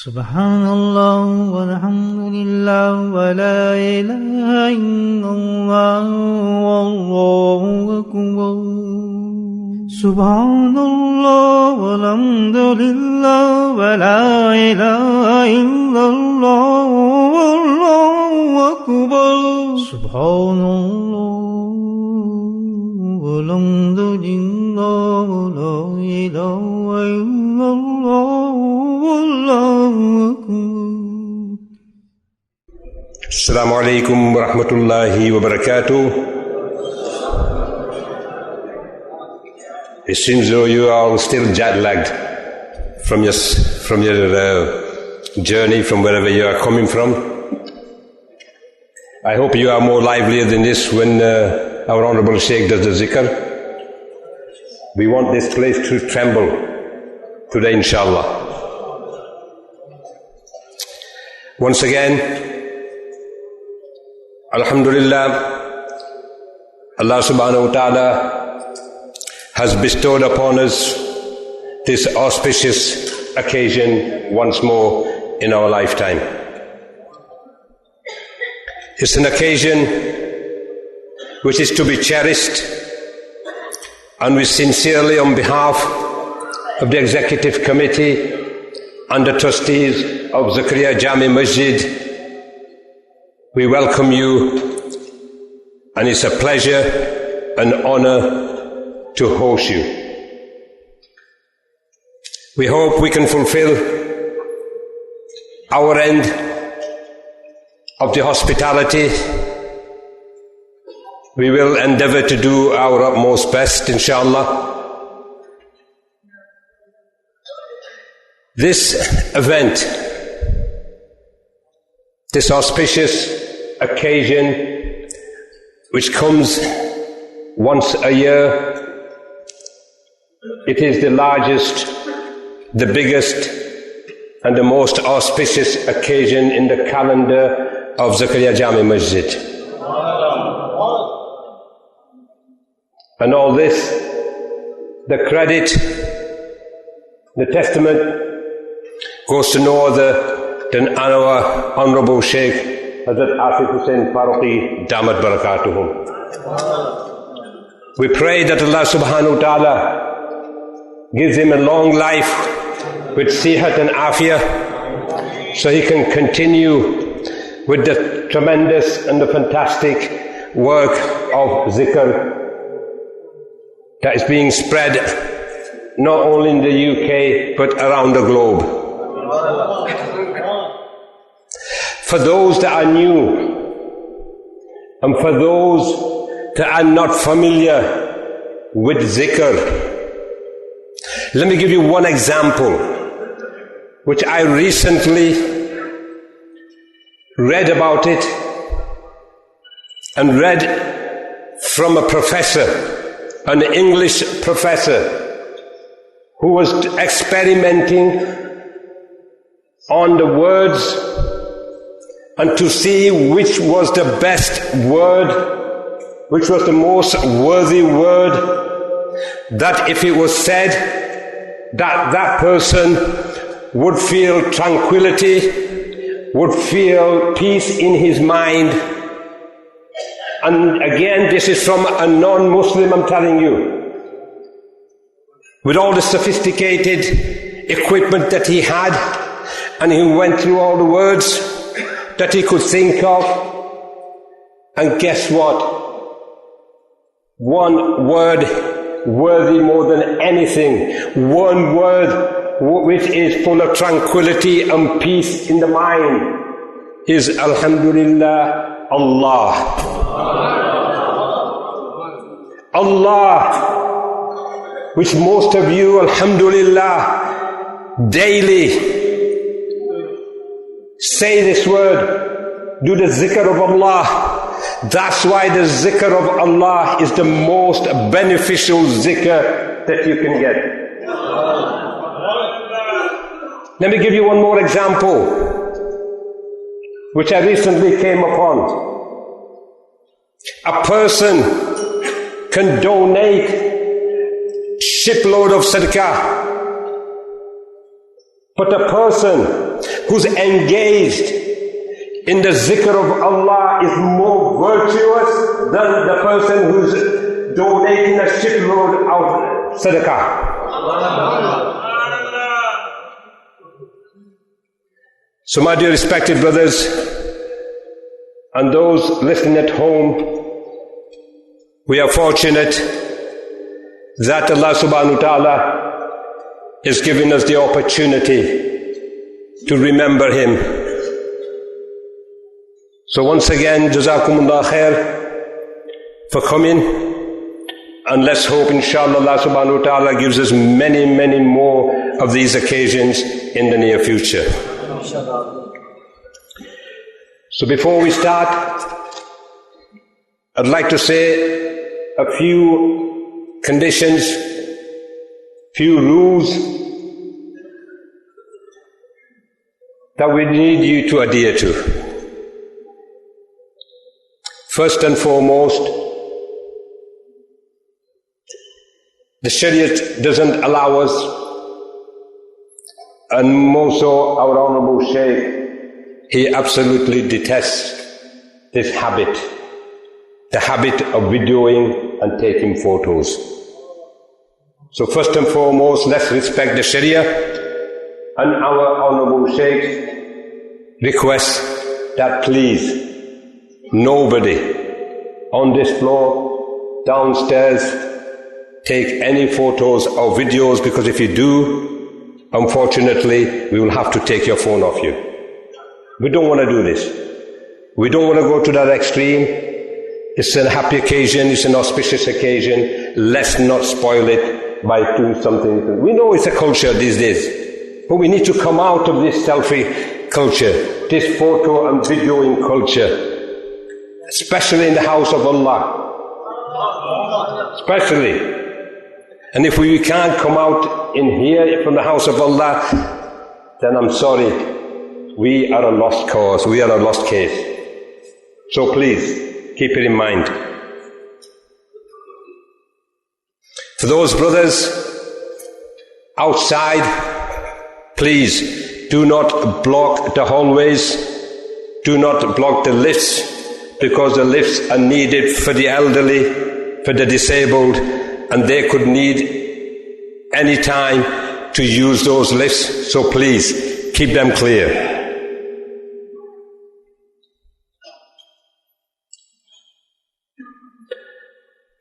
Subhanallah walhamdulillah wa la ilaha illallah wallahu akbar. Subhanallah walhamdulillah wa la ilaha illallah wallahu akbar. Subhanallah walhamdulillah wa la ilaha illallah wallahu akbar. Assalamu alaikum wa rahmatullahi wa barakatuh. It seems though you are all still jet-lagged from your journey, from wherever you are coming from. I hope you are more livelier than this when our Honourable Sheikh does the zikr. We want this place to tremble today, inshallah. Once again, Alhamdulillah, Allah subhanahu wa ta'ala has bestowed upon us this auspicious occasion once more in our lifetime. It's an occasion which is to be cherished, and we sincerely, on behalf of the Executive Committee and the trustees of Zakaria Jami Masjid, we welcome you, and it's a pleasure and honor to host you. We hope we can fulfill our end of the hospitality. We will endeavor to do our utmost best, inshallah. This event, this auspicious occasion, which comes once a year, it is the largest, the biggest, and the most auspicious occasion in the calendar of Zakaria Jami Masjid. And all this, the credit, the testament, goes to no other than our Honourable Sheikh, Hazrat Huseen Faaruqi, Damat Barakatuhum. We pray that Allah subhanahu wa ta'ala gives him a long life with sihat and afiyah, so he can continue with the tremendous and the fantastic work of zikr that is being spread not only in the UK but around the globe. For those that are new and for those that are not familiar with zikr, let me give you one example which I recently read about it, and read from a professor, an English professor, who was experimenting on the words and to see which was the best word, which was the most worthy word, that if it was said, that person would feel tranquility, would feel peace in his mind. And again, this is from a non-Muslim, I'm telling you. With all the sophisticated equipment that he had, and he went through all the words that he could think of, and guess what? One word worthy more than anything, one word which is full of tranquility and peace in the mind, is Alhamdulillah, Allah. Allah, which most of you, Alhamdulillah, daily say this word, do the zikr of Allah. That's why the zikr of Allah is the most beneficial zikr that you can get. Let me give you one more example, which I recently came upon. A person can donate shipload of sadaqah But a person who's engaged in the zikr of Allah is more virtuous than the person who's donating a shitload of sadaqah. So my dear respected brothers and those listening at home, we are fortunate that Allah subhanahu wa ta'ala is giving us the opportunity to remember Him. So once again, Jazakumullah khair for coming, and let's hope inshallah Allah subhanahu wa ta'ala gives us many, many more of these occasions in the near future. So before we start, I'd like to say a few conditions, few rules that we need you to adhere to. First and foremost, the Shariat doesn't allow us, and more so our Honorable Shaykh, he absolutely detests this habit, the habit of videoing and taking photos. So first and foremost, let's respect the Sharia, and our Honorable Shaykh requests that please, nobody on this floor, downstairs, take any photos or videos, because if you do, unfortunately, we will have to take your phone off you. We don't want to do this. We don't want to go to that extreme. It's a happy occasion, it's an auspicious occasion. Let's not spoil it by doing something. We know it's a culture these days, but we need to come out of this selfie culture, this photo and videoing culture, especially in the house of Allah. Especially. And if we can't come out in here from the house of Allah, then I'm sorry, we are a lost cause, we are a lost case. So please, keep it in mind. For those brothers outside, please do not block the hallways, do not block the lifts, because the lifts are needed for the elderly, for the disabled, and they could need any time to use those lifts. So please, keep them clear.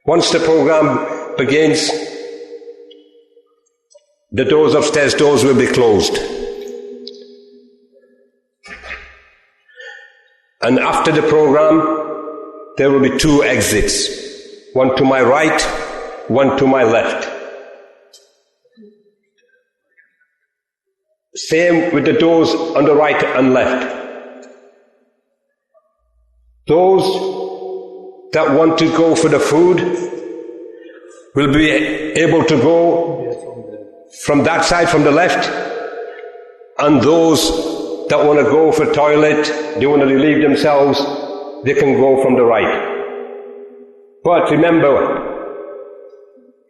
Once the program begins, the doors upstairs doors will be closed. And after the program, there will be 2 exits. One to my right, one to my left. Same with the doors on the right and left. Those that want to go for the food will be able to go from that side, from the left, and those that want to go for toilet, they want to relieve themselves, they can go from the right. But remember,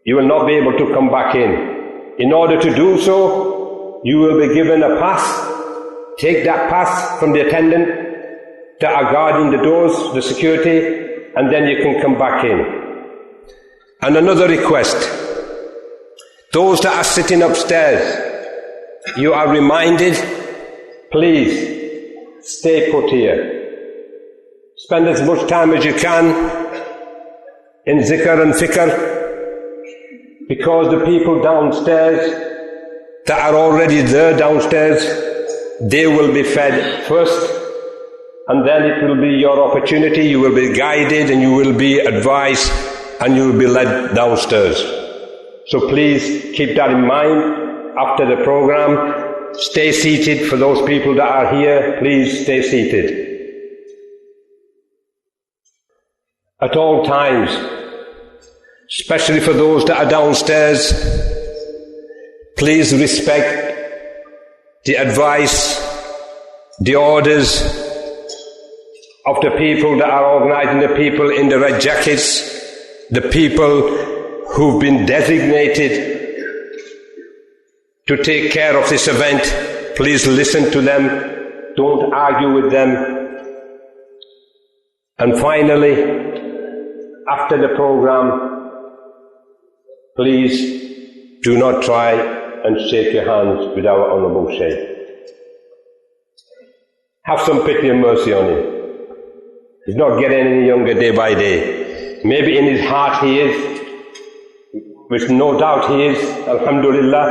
you will not be able to come back in. In order to do so, you will be given a pass. Take that pass from the attendant that are guarding the doors, the security, and then you can come back in. And another request, those that are sitting upstairs, you are reminded, please stay put here. Spend as much time as you can in zikr and fikr, because the people downstairs that are already there downstairs, they will be fed first, and then it will be your opportunity. You will be guided and you will be advised and you will be led downstairs. So please keep that in mind. After the program, stay seated. For those people that are here, please stay seated. At all times, especially for those that are downstairs, please respect the advice, the orders of the people that are organizing, the people in the red jackets, the people who've been designated to take care of this event. please listen to them. Don't argue with them. And finally, after the program, please do not try and shake your hands with our Honourable Shaykh. Have some pity and mercy on him. He's not getting any younger day by day. Maybe in his heart he is, which no doubt he is, alhamdulillah.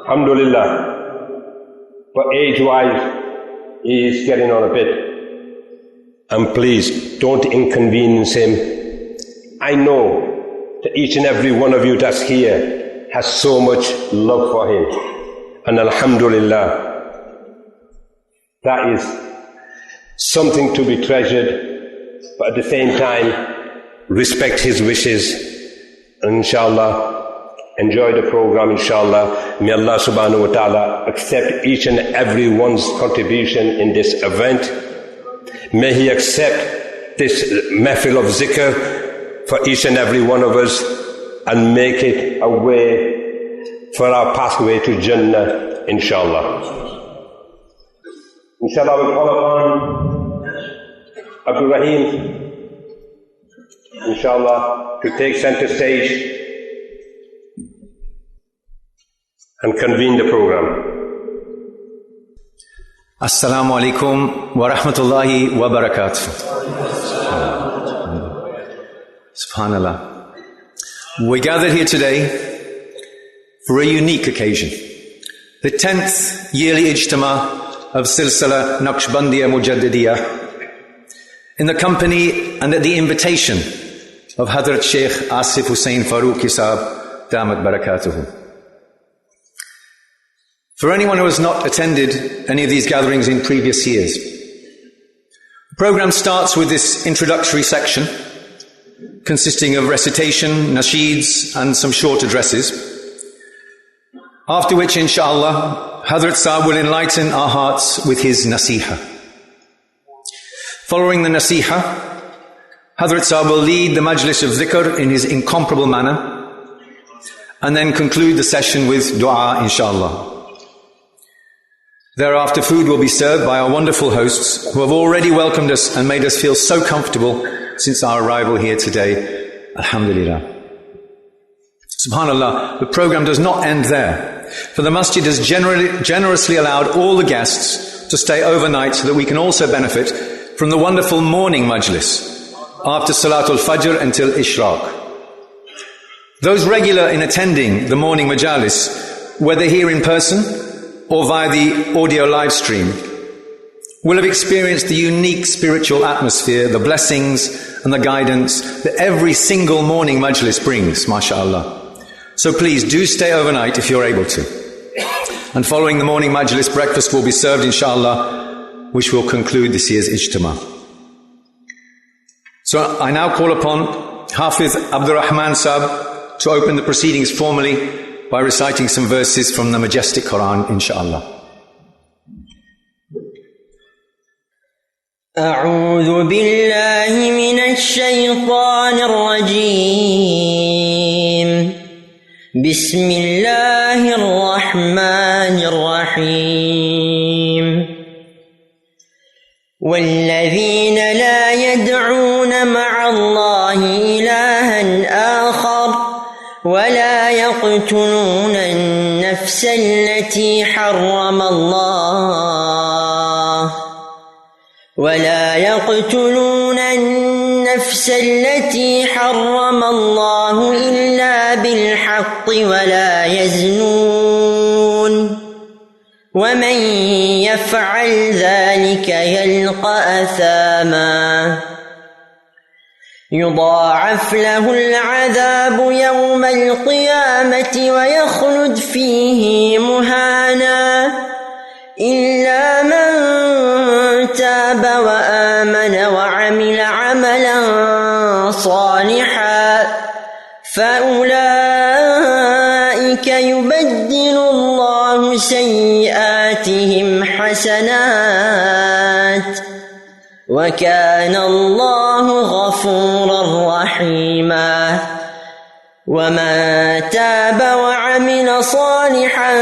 Alhamdulillah. But age-wise, he is getting on a bit. And please, don't inconvenience him. I know that each and every one of you that's here has so much love for him. And alhamdulillah, that is something to be treasured, but at the same time, respect his wishes. And inshallah, enjoy the program, inshallah. May Allah subhanahu wa ta'ala accept each and every one's contribution in this event. May He accept this mehfil of zikr for each and every one of us and make it a way for our pathway to Jannah, inshallah. Inshallah, we'll call upon Abdul Rahim, inshallah, to take center stage and convene the program. Assalamu alaikum wa rahmatullahi wa barakatuh. Subhanallah. We're gathered here today for a unique occasion. The 10th yearly Ijtima' of Silsila Naqshbandiyya Mujaddidiyya, in the company and at the invitation of Hazrat Sheikh Asif Hussein Faroqi Sahab, Damat Barakatuhu. For anyone who has not attended any of these gatherings in previous years, the program starts with this introductory section consisting of recitation, nasheeds and some short addresses, after which, inshallah, Hazrat Sahib will enlighten our hearts with his nasiha. Following the nasiha, Hazrat Sahib will lead the majlis of dhikr in his incomparable manner and then conclude the session with dua, inshallah. Thereafter, food will be served by our wonderful hosts who have already welcomed us and made us feel so comfortable since our arrival here today. Alhamdulillah. Subhanallah, the program does not end there, for the masjid has generously allowed all the guests to stay overnight so that we can also benefit from the wonderful morning majlis after Salatul Fajr until Ishraq. Those regular in attending the morning majalis, whether here in person or via the audio live stream, will have experienced the unique spiritual atmosphere, the blessings and the guidance that every single morning majlis brings, mashallah. So please do stay overnight if you're able to. And following the morning majlis, breakfast will be served, inshallah, which will conclude this year's Ijtima'. So I now call upon Hafiz Abdul Rahman Sahib to open the proceedings formally by reciting some verses from the majestic Quran, inshallah. أعوذ بالله من الشيطان الرجيم بسم الله الرحمن الرحيم والذين لا يدعون مع الله إلها آخر ولا يقتلون النفس التي حرم الله إلا بالحق ولا يزنون ومن يفعل ذلك يلقى أثاما يضاعف له العذاب يوم القيامة ويخلد فيه مهانا إلا من تاب وآمن وعمل عملا صالحا فأولئك يبدل الله سيئاتهم حسنات وكان الله غفورا رحيما. ومن تاب وعمل صالحا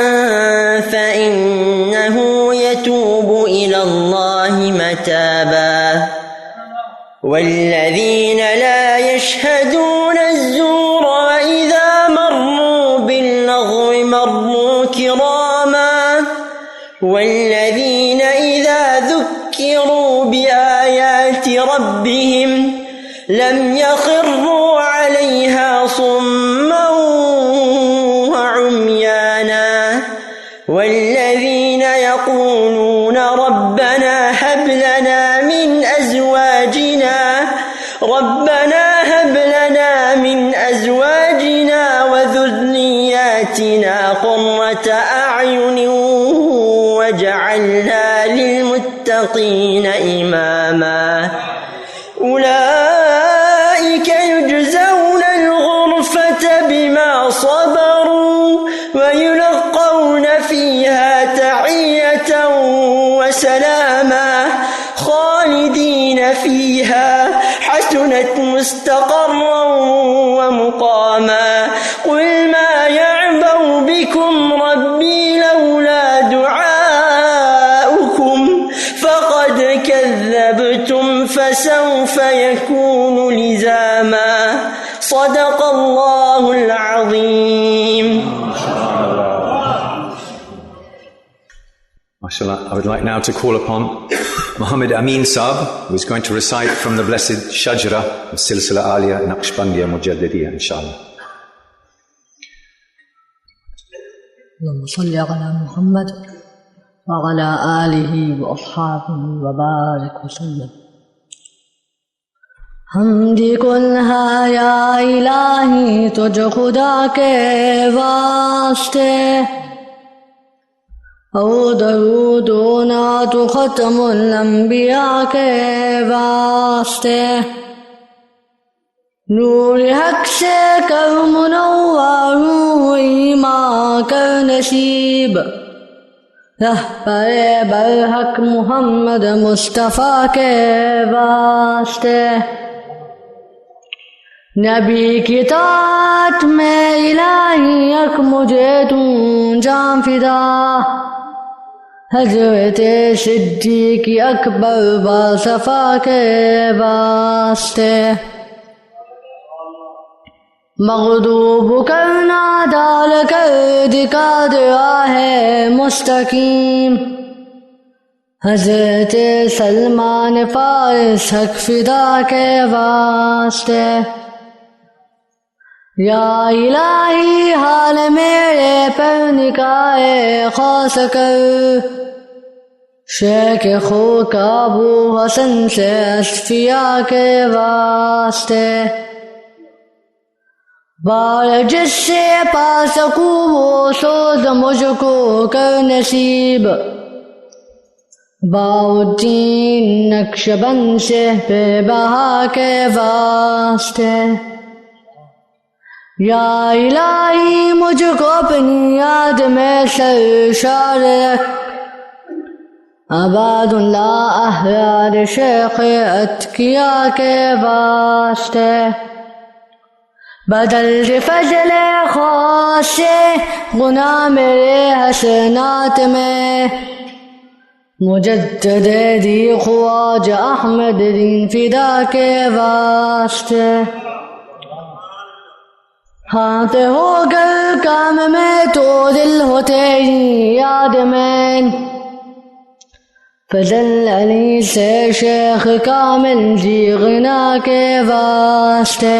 فإنه يتوب إلى الله متابا والذين لا يشهدون الزور وإذا مروا باللغو مروا كراما والذين إذا ذكروا بآيات ربهم لم يخروا عليها صما وعميانا والذين يقولون ربنا هب لنا من أزواجنا وذرياتنا قرة أعين واجعلنا للمتقين إماما أولئك يجزون الغرفة بما صبروا ويلقون فيها تحية وسلاما خالدين فيها حسنت مستقرا ومقاما قل ما يعبأ بكم ربي لولا دعاؤكم فقد كذبتم فسوف يكون لزاما صدق الله العظيم. MashaAllah, I would like now to call upon Muhammad Amin Saab, who is going to recite from the blessed Shajra of Silsila Aliya Naqshbandiya Mujaddidiyya, inshallah. اللهم صل على محمد وعلى آله وأصحابه وبارك وسلم. حمدی کل ہے یا الہی تجھ خدا کے واسطے، او درود و نعت ختم الانبیاء کے واسطے، نور حق سے کر منور روح ایمان کر نصیب، رہبر برحق محمد مصطفیٰ کے واسطے، نبی کی طاعت میں الہی اک مجھے توں جان فدا، حضرت صدیق اکبر باصفا کے واسطے، مغضوب کرنا ڈال کر دکھا راہ مستقیم، حضرت سلمان فارس حق فدا کے واسطے، یا الہی حال میرے پر نکاح خاص کر، شیخ خو کا ابو حسن سے اصفیاء کے واسطے، بار جس سے پا سکوں وہ سوز مجھ کو کر نصیب، باؤدین نقشبند سے بے بہا کے واسطے، یا الہی مجھ کو اپنی یاد میں سرشار رکھ، عباد اللہ احرار شیخ اتقیا کے واسطے، بدل دے فضل خاص سے گناہ میرے حسنات میں، مجدد دی خواجہ احمد دین فدا کے واسطے، ہاتھ ہو کر کام میں تو دل ہو تیری یاد میں، فضل علی سے شیخ کامل جی غنا کے واسطے،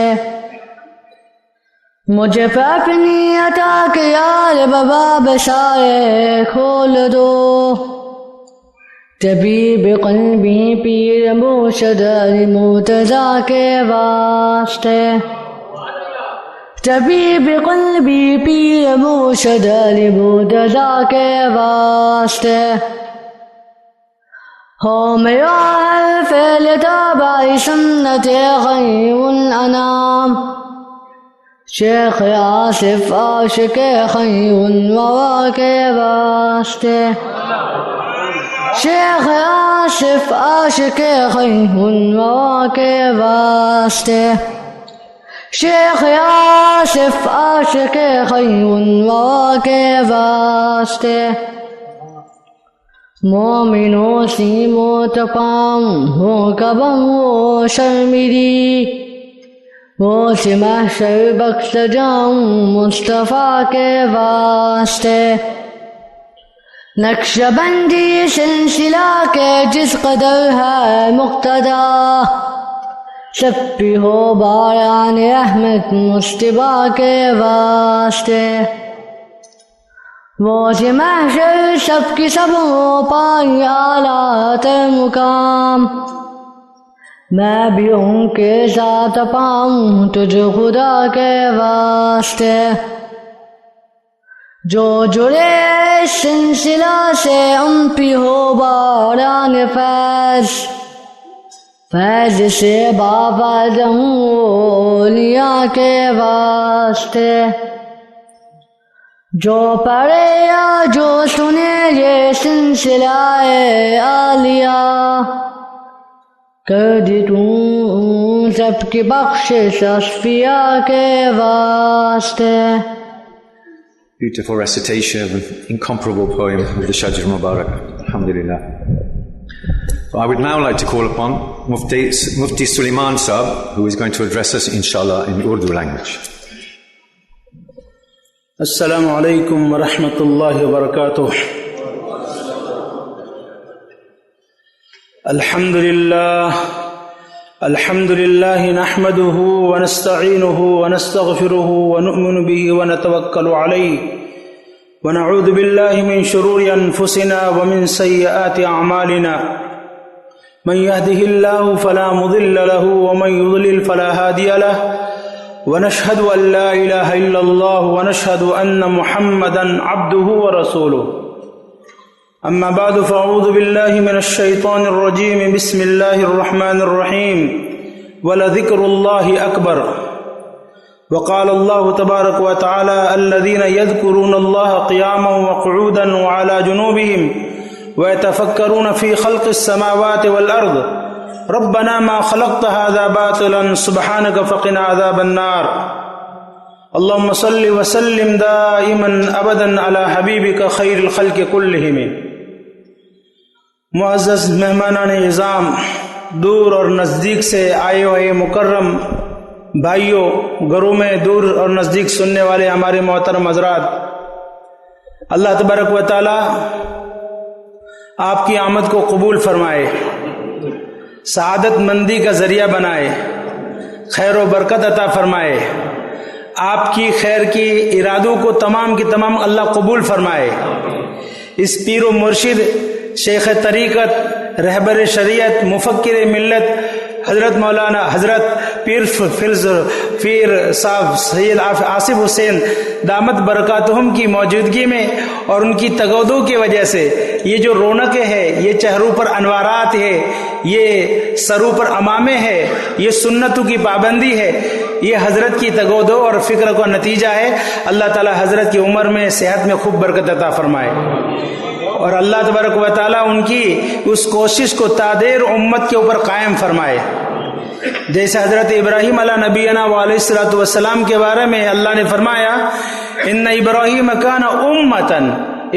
مجھے پہ اپنی عطا کے یار بابا بسائے کھول دو، طبیب قلبی پیر مرشد علی مرتضیٰ کے واسطے، طبیب قلبی پیر مرشد علی مرتضیٰ کے واسطے، ہو میرا حرف لتابع سنت خیر الانام، شیخ آصف عاشق خیر الورا کے واسطے، شیخ آصف عاشق خیر الورا کے واسطے، شیخ آصف عاشق خیون کے واسطے، مومنوں سیم و تپام ہو کبم و شرمیری، وہ سے محشر بخش جاؤں مصطفیٰ کے واسطے۔ نقشبندی سلسلہ کے جس قدر ہے مقتدا، سب پہ ہو باران رحمت مصطفیٰ کے واسطے۔ وہ سے محشر سب کی سب ہو پائی اعلیٰ تر مقام، میں بھی ان کے ساتھ پاؤں تجھ خدا کے واسطے۔ جو جڑے اس سلسلہ سے ان پہ ہو باران فیض، فیض سے بابد ہوں اولیاء کے واسطے۔ جو پڑھے یا جو سنے یہ سلسلہ عالیہ، کر دی تو سب کی بخشش اصفیاء کے واسطے۔ Beautiful recitation of an incomparable poem of the Shajr Mubarak. Alhamdulillah. I would now like to call upon Mufti Sulaiman Saab, who is going to address us, inshallah, in the Urdu language. Assalamu alaikum wa rahmatullahi wa barakatuh. Alhamdulillah nahmaduhu wa nasta'inuhu wa nastaghfiruhu wa nu'minu bihi wa natawakkalu alayhi wa na'udhu billahi min shururi anfusina wa min sayyiati a'malina. من يهده الله فلا مضل له ومن يضلل فلا هادي له ونشهد أن لا إله إلا الله ونشهد أن محمدا عبده ورسوله أما بعد فأعوذ بالله من الشيطان الرجيم بسم الله الرحمن الرحيم ولذكر الله أكبر وقال الله تبارك وتعالى الذين يذكرون الله قياما وقعودا وعلى جنوبهم ويتفكرون في خلق السماوات والأرض ربنا ما خلقت هذا باطلا سبحانك فقنا عذاب النار اللهم صل وسلم دائما أبدا على حبيبك خير الخلق كلهم۔ معزز مہمانان اعظام، دور اور نزدیک سے آئے ہوئے مکرم بھائیوں، گھروں میں دور اور نزدیک سننے والے ہمارے محترم حضرات، اللہ تبارک و تعالی آپ کی آمد کو قبول فرمائے، سعادت مندی کا ذریعہ بنائے، خیر و برکت عطا فرمائے، آپ کی خیر کی ارادوں کو تمام کی تمام اللہ قبول فرمائے۔ اس پیر و مرشد، شیخ طریقت، رہبر شریعت، مفکر ملت حضرت مولانا حضرت پیر صاحب سید آصف حسین دامت برکاتہم کی موجودگی میں اور ان کی تگودوں کی وجہ سے یہ جو رونقیں ہے، یہ چہروں پر انوارات ہے، یہ سروں پر امامے ہے، یہ سنتوں کی پابندی ہے، یہ حضرت کی تگودوں اور فکر کا نتیجہ ہے۔ اللہ تعالی حضرت کی عمر میں صحت میں خوب برکت عطا فرمائے، اور اللہ تبارک و تعالیٰ ان کی اس کوشش کو تادیر امت کے اوپر قائم فرمائے۔ جیسے حضرت ابراہیم علیہ نبینا علیہ الصلوۃ والسلام کے بارے میں اللہ نے فرمایا ان ابراہیم کان امتن،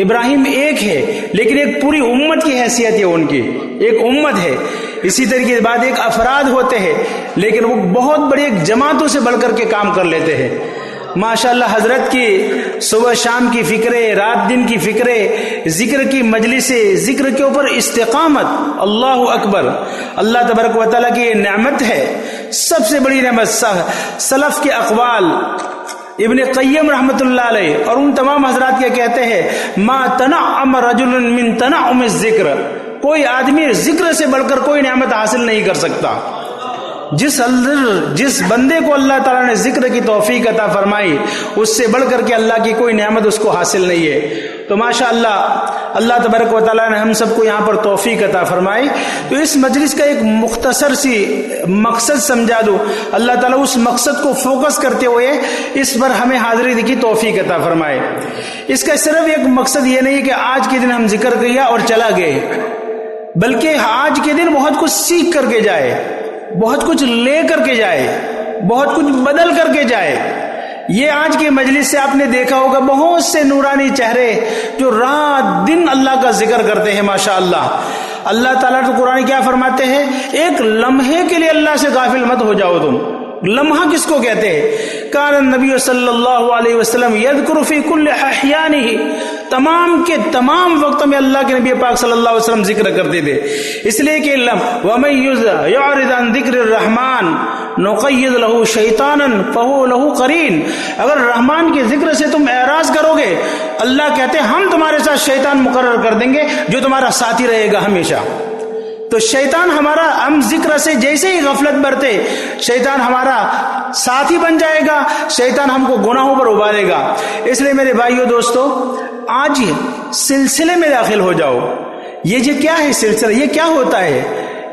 ابراہیم ایک ہے لیکن ایک پوری امت کی حیثیت ہے، ان کی ایک امت ہے۔ اسی طریقے بعد ایک افراد ہوتے ہیں لیکن وہ بہت بڑی ایک جماعتوں سے بڑھ کر کے کام کر لیتے ہیں۔ ماشاءاللہ حضرت کی صبح شام کی فکریں، رات دن کی فکریں، ذکر کی مجلسیں، ذکر کے اوپر استقامت، اللہ اکبر، اللہ تبارک و تعالیٰ کی یہ نعمت ہے، سب سے بڑی نعمت۔ سلف کے اقوال، ابن قیم رحمۃ اللہ علیہ اور ان تمام حضرات کیا کہتے ہیں، ما تنعم رجل من تنعم الذکر، کوئی آدمی ذکر سے بڑھ کر کوئی نعمت حاصل نہیں کر سکتا۔ جس بندے کو اللہ تعالیٰ نے ذکر کی توفیق عطا فرمائی، اس سے بڑھ کر کے اللہ کی کوئی نعمت اس کو حاصل نہیں ہے۔ تو ماشاءاللہ اللہ تبارک و تعالیٰ نے ہم سب کو یہاں پر توفیق عطا فرمائی۔ تو اس مجلس کا ایک مختصر سی مقصد سمجھا دوں، اللہ تعالیٰ اس مقصد کو فوکس کرتے ہوئے اس پر ہمیں حاضری کی توفیق عطا فرمائے۔ اس کا صرف ایک مقصد یہ نہیں کہ آج کے دن ہم ذکر کیا اور چلا گئے، بلکہ آج کے دن بہت کچھ سیکھ کر کے جائے، بہت کچھ لے کر کے جائے، بہت کچھ بدل کر کے جائے. یہ آج کی مجلس سے آپ نے دیکھا ہوگا بہت سے نورانی چہرے جو رات دن اللہ کا ذکر کرتے ہیں. ماشاء اللہ. اللہ تعالیٰ تو قرآن کیا فرماتے ہیں, ایک لمحے کے لیے اللہ سے غافل مت ہو جاؤ تم. لمحہ کس کو کہتے ہیں؟ کان النبی صلی اللہ علیہ وسلم یذکر فی کل احیانہ, تمام کے تمام وقتوں میں اللہ کے نبی پاک صلی اللہ علیہ وسلم ذکر کرتے تھے. اس لیے کہ ومن یعرض عن ذکر الرحمن نقید لہ شیطانا فہو لہ قرین. اگر رحمان کے ذکر سے تم اعراض کرو گے, اللہ کہتے ہیں ہم تمہارے ساتھ شیطان مقرر کر دیں گے جو تمہارا ساتھی رہے گا ہمیشہ. تو شیطان ہمارا, ہم ذکر سے جیسے ہی غفلت برتے شیطان ہمارا ساتھی بن جائے گا, شیطان ہم کو گناہوں پر ابالے گا. اس لیے میرے بھائیو دوستو, آج سلسلے میں داخل ہو جاؤ. یہ کیا ہے سلسلہ, یہ کیا ہوتا ہے,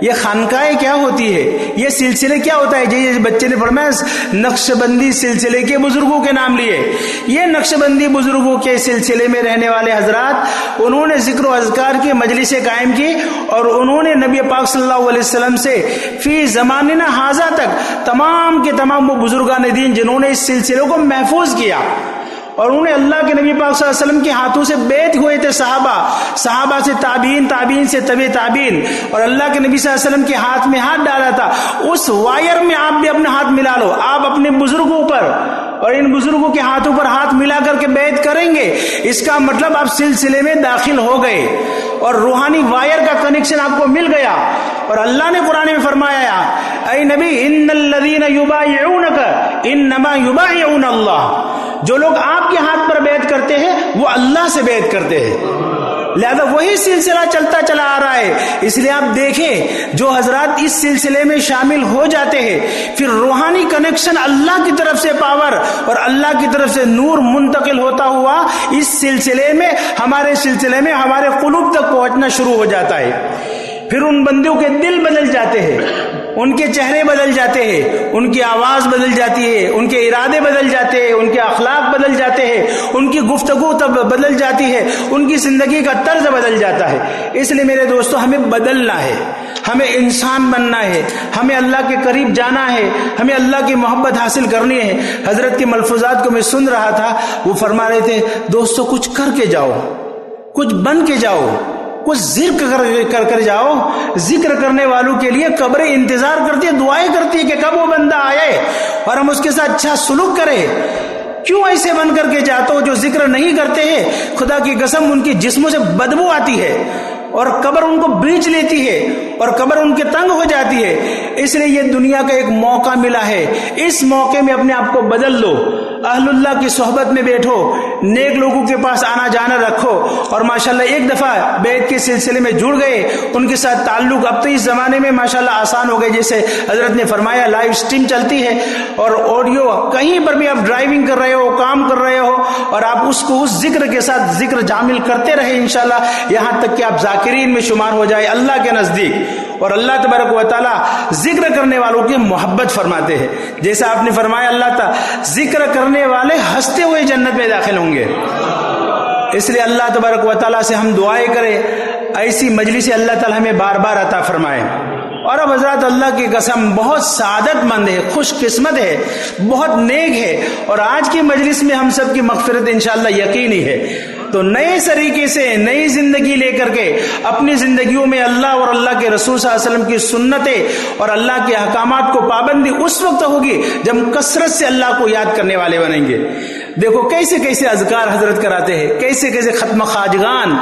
یہ خانقاہ کیا ہوتی ہے, یہ سلسلے کیا ہوتا ہے. یہ بچے نے فرمایا نقشبندی سلسلے کے بزرگوں کے نام لیے. یہ نقشبندی بزرگوں کے سلسلے میں رہنے والے حضرات, انہوں نے ذکر و اذکار کی مجلسیں قائم کی, اور انہوں نے نبی پاک صلی اللہ علیہ وسلم سے فی زماننا ھذا تک تمام کے تمام وہ بزرگان دین جنہوں نے اس سلسلے کو محفوظ کیا, اور انہوں نے اللہ کے نبی پاک صلی اللہ علیہ وسلم کے ہاتھوں سے بیعت ہوئے تھے. صحابہ سے تابعین, تابعین سے تبع تابعین, اور اللہ کے نبی صلی اللہ علیہ وسلم کے ہاتھ میں ہاتھ ڈالا تھا. اس وائر میں آپ بھی اپنا ہاتھ ملا لو. آپ اپنے بزرگوں پر اور ان بزرگوں کے ہاتھوں پر ہاتھ ملا کر کے بیعت کریں گے, اس کا مطلب آپ سلسلے میں داخل ہو گئے اور روحانی وائر کا کنیکشن آپ کو مل گیا. اور اللہ نے قرآن میں فرمایا, اے نبی ان الذین یبایعونک انما یبایعون اللہ, جو لوگ آپ کے ہاتھ پر بیعت کرتے ہیں وہ اللہ سے بیعت کرتے ہیں. لہذا وہی سلسلہ چلتا چلا آ رہا ہے. اس لیے آپ دیکھیں جو حضرات اس سلسلے میں شامل ہو جاتے ہیں, پھر روحانی کنیکشن, اللہ کی طرف سے پاور اور اللہ کی طرف سے نور منتقل ہوتا ہوا اس سلسلے میں, ہمارے سلسلے میں ہمارے قلوب تک پہنچنا شروع ہو جاتا ہے. پھر ان بندوں کے دل بدل جاتے ہیں, ان کے چہرے بدل جاتے ہیں, ان کی آواز بدل جاتی ہے, ان کے ارادے بدل جاتے ہیں, ان کے اخلاق بدل جاتے ہیں, ان کی گفتگو تب بدل جاتی ہے, ان کی زندگی کا طرز بدل جاتا ہے. اس لیے میرے دوستو ہمیں بدلنا ہے, ہمیں انسان بننا ہے, ہمیں اللہ کے قریب جانا ہے, ہمیں اللہ کی محبت حاصل کرنی ہے. حضرت کے ملفوظات کو میں سن رہا تھا, وہ فرما رہے تھے دوستو کچھ کر کے جاؤ, کچھ بن کے جاؤ, کچھ ذکر کر جاؤ. ذکر کرنے والوں کے لیے قبریں انتظار کرتی ہے, دعائیں کرتی ہے کہ کب وہ بندہ آئے اور ہم اس کے ساتھ اچھا سلوک کریں. کیوں ایسے بن کر کے جاتے ہو جو ذکر نہیں کرتے ہیں؟ خدا کی قسم ان کی جسموں سے بدبو آتی ہے اور قبر ان کو بیچ لیتی ہے اور قبر ان کے تنگ ہو جاتی ہے. اس لیے یہ دنیا کا ایک موقع ملا ہے, اس موقع میں اپنے آپ کو بدل لو, اہل اللہ کی صحبت میں بیٹھو, نیک لوگوں کے پاس آنا جانا رکھو, اور ماشاءاللہ ایک دفعہ بیعت کے سلسلے میں جڑ گئے, ان کے ساتھ تعلق اب تو اس زمانے میں ماشاءاللہ آسان ہو گئے. جیسے حضرت نے فرمایا لائیو سٹریم چلتی ہے اور آڈیو کہیں پر بھی آپ ڈرائیونگ کر رہے ہو, کام کر رہے ہو, اور آپ اس کو اس ذکر کے ساتھ ذکر شامل کرتے رہے انشاءاللہ, یہاں تک کہ آپ ذاکرین میں شمار ہو جائے اللہ کے نزدیک. اور اللہ تبارک و تعالی ذکر کرنے والوں کی محبت فرماتے ہیں. جیسا آپ نے فرمایا اللہ تعالی ذکر کرنے والے ہنستے ہوئے جنت میں داخل ہوں گے. اس لیے اللہ تبارک و تعالی سے ہم دعائیں کریں, ایسی مجلس اللہ تعالی ہمیں بار بار عطا فرمائے. اور اب حضرات اللہ کی قسم بہت سعادت مند ہے, خوش قسمت ہے, بہت نیک ہے, اور آج کی مجلس میں ہم سب کی مغفرت انشاءاللہ یقینی ہے. تو نئے طریقے سے نئی زندگی لے کر کے اپنی زندگیوں میں اللہ اور اللہ کے رسول صلی اللہ علیہ وسلم کی سنتیں اور اللہ کے احکامات کو پابندی اس وقت ہوگی جب ہم کثرت سے اللہ کو یاد کرنے والے بنیں گے. دیکھو کیسے کیسے اذکار حضرت کراتے ہیں, کیسے کیسے ختم خواجگان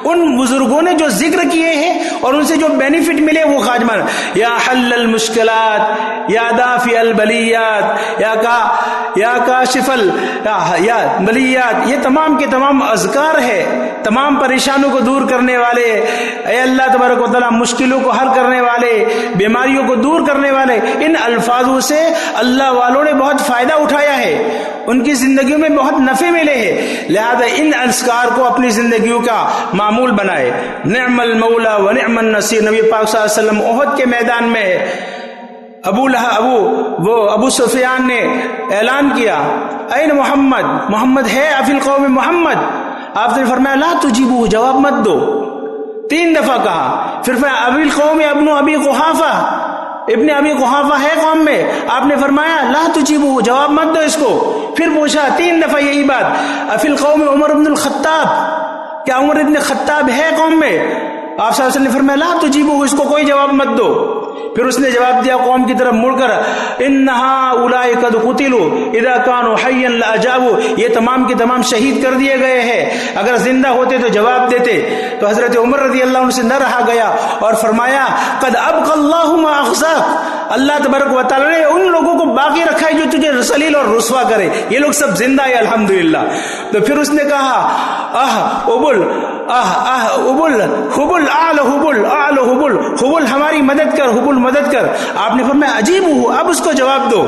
ان بزرگوں نے جو ذکر کیے ہیں اور ان سے جو بینیفٹ ملے وہ خواجگان, یا حل المشکلات, یا دافع البلیات, یا کاشف یا بلیات, یہ تمام کے تمام اذکار ہے, تمام پریشانوں کو دور کرنے والے. اے اللہ تبارک و تعالی مشکلوں کو حل کرنے والے, بیماریوں کو دور کرنے والے. ان الفاظوں سے اللہ والوں نے بہت فائدہ اٹھایا ہے, ان کی زندگیوں میں بہت نفع ملے ہیں. لہذا ان اذکار کو اپنی زندگیوں کا معمول بنائے. نعم المولا و نعم النصیر. نبی پاک صلی اللہ علیہ وسلم احد کے میدان میں ابو سفیان نے اعلان کیا, این محمد, محمد ہے افی القوم محمد. آپ نے فرمایا لا تجیبو, جواب مت دو, 3 دفعہ کہا. پھر ابی القوم ابن ابی قحافہ, ابن ابی قحافہ ہے قوم میں، آپ نے فرمایا لا تجیبو، جواب مت دو اس کو. پھر پوچھا 3 دفعہ یہی بات، افی القوم عمر بن الخطاب، کیا عمر ابن خطاب ہے قوم میں؟ آپ صلی اللہ علیہ وسلم نے فرمایا لا تجیبو، اس کو کوئی جواب مت دو. پھر اس نے جواب دیا قوم کی طرف مڑ کر انہا اولئک قد قتلوا اذا كانوا حیا لاجابوا، یہ تمام کے تمام شہید کر دیے گئے ہیں، اگر زندہ ہوتے تو جواب دیتے. تو حضرت عمر رضی اللہ عنہ سے نہ رہا گیا اور فرمایا قد ابقى اللہ ما اخزاک، اللہ تبارک و تعالی نے ان لوگوں کو باقی رکھا ہے جو تجھے ذلیل اور رسوا کرے، یہ لوگ سب زندہ ہیں الحمدللہ. تو پھر اس نے کہا حبل ہماری مدد کر، حبل مدد کر. آپ نے فرمایا عجیب ہو، اب اس کو جواب دو.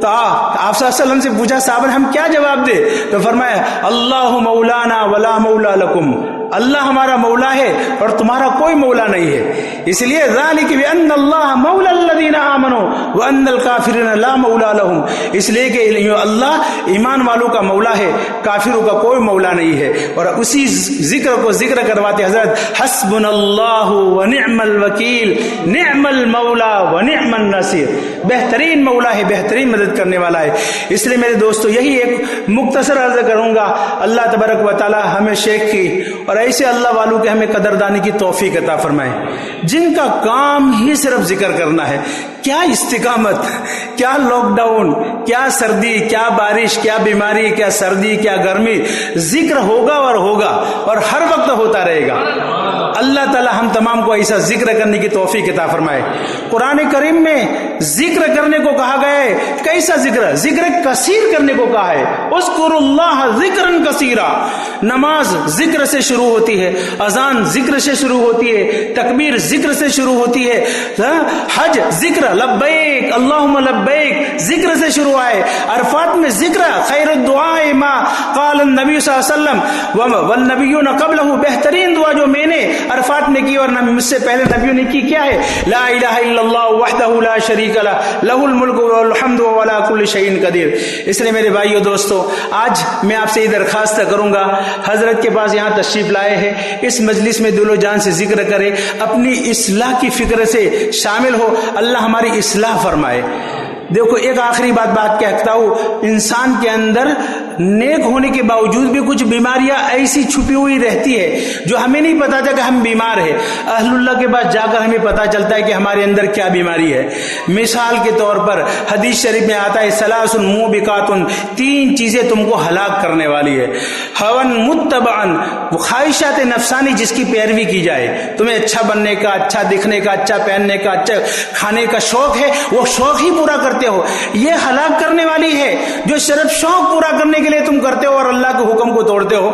تو آپ صلی اللہ علیہ وسلم سے پوچھا صحابہ ہم کیا جواب دے؟ تو فرمایا اللہ مولانا ولا مولا لکم، اللہ ہمارا مولا ہے اور تمہارا کوئی مولا نہیں ہے. اس لیے ذالک بان اللہ مولا الذین آمنوا وان الکافرین لا مولا لهم، اس لیے کہ اللہ ایمان والوں کا مولا ہے، کافروں کا کوئی مولا نہیں ہے. اور اسی ذکر کو ذکر کرواتے حضرت حسبنا اللہ ونعم الوکیل نعم المولا ونعم النصیر، بہترین مولا ہے، بہترین مدد کرنے والا ہے. اس لیے میرے دوستو یہی ایک مختصر عرض کروں گا. اللہ تبارک و تعالی ہمیں شیخ کی اور ایسے اللہ والوں کے ہمیں قدردانی کی توفیق عطا فرمائے جن کا کام ہی صرف ذکر کرنا ہے. کیا استقامت، کیا لاک ڈاؤن، کیا سردی، کیا بارش، کیا بیماری، کیا سردی، کیا گرمی، ذکر ہوگا اور ہوگا اور ہر وقت ہوتا رہے گا. اللہ تعالی ہم تمام کو ایسا ذکر کرنے کی توفیق عطا فرمائے. قرآن کریم میں ذکر کرنے کو کہا گیا ہے. کیسا ذکر؟ ذکر کثیر کرنے کو کہا ہے. اذکروا اللہ ذکرا کثیرا. نماز ذکر سے شروع ہوتی ہے، اذان ذکر سے شروع ہوتی ہے، تکبیر ذکر سے شروع ہوتی ہے، حج ذکر، لبیک اللہم لبیک ذکر سے شروع آئے. عرفات میں ذکر خیر الدعاء ما قال النبی صلی اللہ علیہ وسلم والنبیون قبلہ، بہترین دعا جو میں نے عرفات میں کی اور مجھ سے پہلے نبیوں نے کی کیا ہے؟ لا الہ الا اللہ وحدہ لا شریک لہ لہ الملک والحمد وعلی کل شیء قدیر. اس لیے میرے بھائیو دوستو آج میں آپ سے یہ درخواست کروں گا، حضرت کے پاس یہاں تشریف لائے ہیں، اس مجلس میں دل و جان سے ذکر کرے، اپنی اصلاح کی فکر سے شامل ہو، اللہ ہماری اصلاح فرمائے. دیکھو ایک آخری بات کہتا ہوں، انسان کے اندر نیک ہونے کے باوجود بھی کچھ بیماریاں ایسی چھپی ہوئی رہتی ہے جو ہمیں نہیں پتا تھا کہ ہم بیمار ہیں. اہل اللہ کے پاس جا کر ہمیں پتا چلتا ہے کہ ہمارے اندر کیا بیماری ہے. مثال کے طور پر حدیث شریف میں آتا ہے ثلاث موبقات، 3 چیزیں تم کو ہلاک کرنے والی ہے. ہون متبعن، خواہشات نفسانی جس کی پیروی کی جائے. تمہیں اچھا بننے کا، اچھا دکھنے کا، اچھا پہننے کا، اچھا کھانے کا شوق ہے، وہ شوق ہی پورا کرتے ہو، یہ ہلاک کرنے والی ہے. جو صرف شوق پورا کرنے کے لیے تم کرتے ہو اور اللہ کے حکم کو توڑتے ہو.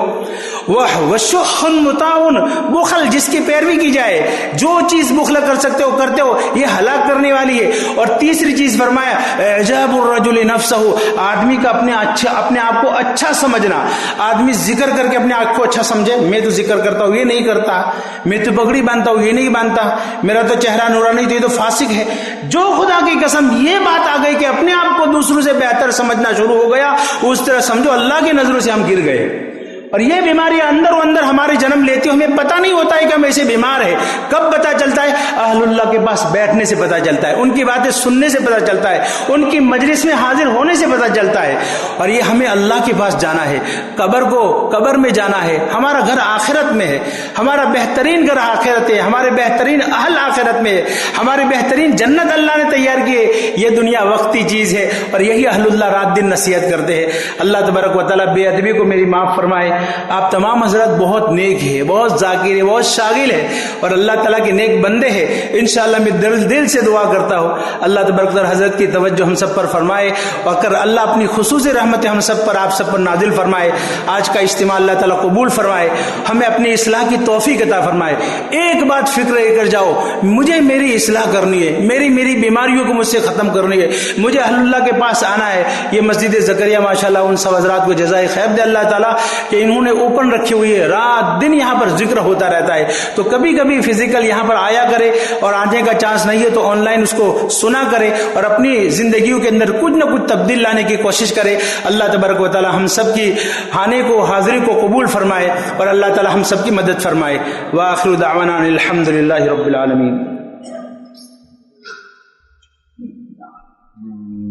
وشح متعاون، بخل جس کی پیروی کی جائے، جو چیز بخل کر سکتے ہو کرتے ہو، یہ ہلاک کرنے والی ہے. اور تیسری چیز فرمایا اعجاب الرجل نفسہ، آدمی کا اپنے آپ کو اچھا سمجھنا. آدمی ذکر کر کے اپنے آپ کو اچھا سمجھے، میں تو ذکر کرتا ہوں یہ نہیں کرتا، میں تو پگڑی باندھتا ہوں یہ نہیں باندھتا، میرا تو چہرہ نورانی تو یہ تو فاسق ہے. جو خدا کی قسم یہ بات آ گئی کہ اپنے آپ کو دوسروں سے بہتر سمجھنا شروع ہو گیا، اس طرح سمجھو اللہ کی نظروں سے ہم گر گئے. اور یہ بیماریاں اندر و اندر ہمارے جنم لیتی ہیں، ہمیں پتہ نہیں ہوتا ہے کہ ہم ایسے بیمار ہیں. کب پتہ چلتا ہے؟ اہل اللہ کے پاس بیٹھنے سے پتہ چلتا ہے، ان کی باتیں سننے سے پتہ چلتا ہے، ان کی مجلس میں حاضر ہونے سے پتہ چلتا ہے. اور یہ ہمیں اللہ کے پاس جانا ہے، قبر میں جانا ہے. ہمارا گھر آخرت میں ہے، ہمارا بہترین گھر آخرت ہے، ہمارے بہترین اہل آخرت میں ہے، ہمارے بہترین جنت اللہ نے تیار کی ہے. یہ دنیا وقتی چیز ہے اور یہی اہل اللہ رات دن نصیحت کرتے ہیں. اللہ تبارک و تعالیٰ بے ادبی کو میری معاف فرمائے. آپ تمام حضرات بہت نیک ہیں، بہت ذاکر ہیں، بہت شاغل ہیں اور اللہ تعالیٰ کے نیک بندے ہیں. انشاءاللہ میں دل سے دعا کرتا ہوں اللہ تبارک و تعالیٰ حضرت کی توجہ ہم سب پر فرمائے اور کر اللہ اپنی خصوصی رحمت ہم سب پر آپ سب پر نازل فرمائے. آج کا اجتماع اللہ تعالیٰ قبول فرمائے، ہمیں اپنی اصلاح کی توفیق عطا فرمائے. ایک بات فکر لے کر جاؤ، مجھے میری اصلاح کرنی ہے، میری بیماریوں کو مجھ سے ختم کرنی ہے، مجھے اہل اللہ کے پاس آنا ہے. یہ مسجد زکریا ماشاءاللہ ان سب حضرات کو جزائے خیر دے اللہ تعالیٰ کہ انہوں نے اوپن رکھی ہوئی ہے، رات دن یہاں پر ذکر ہوتا رہتا ہے. تو کبھی کبھی فزیکل یہاں پر آیا کرے اور آنے کا چانس نہیں ہے تو آن لائن اس کو سنا کرے اور اپنی زندگیوں کے اندر کچھ نہ کچھ تبدیل لانے کی کوشش کرے. اللہ تبارک و تعالی ہم سب کی آنے کو حاضری کو قبول فرمائے اور اللہ تعالی ہم سب کی مدد فرمائے. وآخر دعوانا الحمد للہ رب العالمین.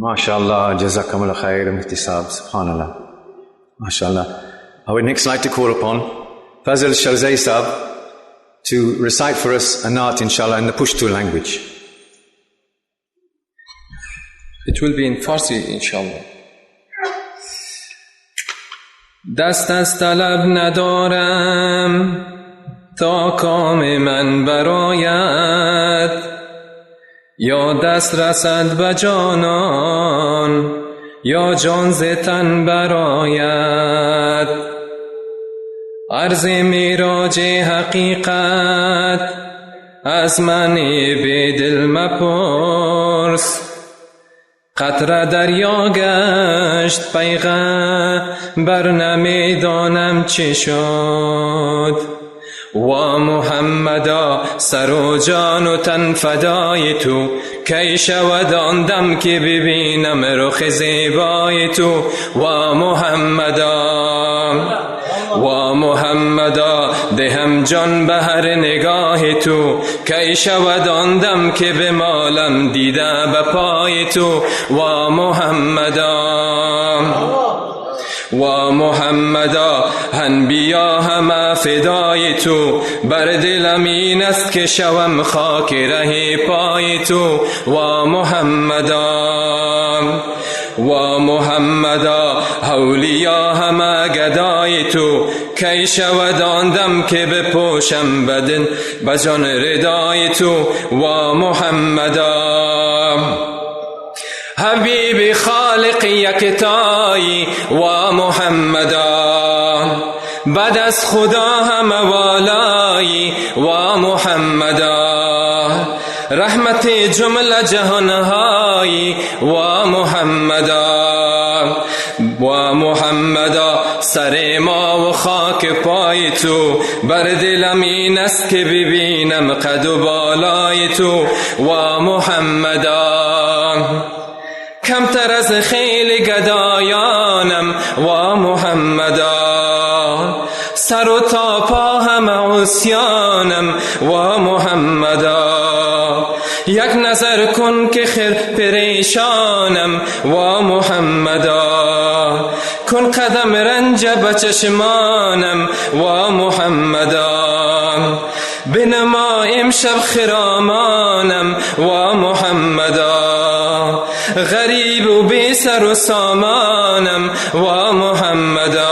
MashaAllah, Jazakumullah khair, Mufti Sahab, Subhanallah. MashaAllah. I would next like to call upon Fazil Shahzai Sahab to recite for us a naat, inshallah, in the Pushtu language. It will be in Farsi, inshallah. دست از طلب ندارم تا کام من برآید، یا دست رسد به جانان یا جان ز تن برآید. عرض معراج حقیقت از من بی دل مپرس، قطره دریا گشت پیغمبر نمیدانم چه شد. و محمدا سر و جان و تن فدای تو، کی شود آن دم که ببینم رخ زیبای تو. و محمدا دهم جان به هر نگاه تو، کی شود آن دم که بمالم دیده به پای تو. و محمدا انبیا همه فدای تو، بر دلم این است که شوم خاک ره پای تو. و محمدا اولیا همه گدای تو، کی شود آن دم که بپوشم بدن به جان ردای تو. و محمدا حبیب خالق یکتایی. و محمدا بعد از خدا همه والایی. و محمدا رحمت جمله جهانهایی. و محمدا سر ما و خاک پای تو، بر دلم این است که ببینم قد و بالای تو. و محمدا کمتر از خیل گدایانم. و محمدا سر و تا پا همه عصیانم. و محمدا یک نظر کن که خیر پریشانم. و محمدا کن قدم رنج به چشمانم. و محمدا بنما امشب خرامانم. و محمدا غریب و بی سر و سامانم. و محمدا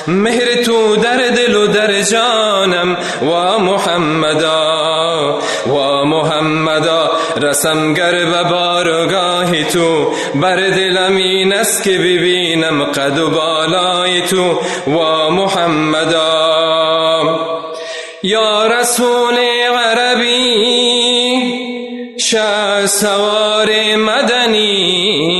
مهر تو در دل و در جانم. و محمدا رسم گر به بارگاه تو، بر دلم این است که ببینم قد و بالای تو. و محمدا یا رسول عربی شاه سوار مدنیم،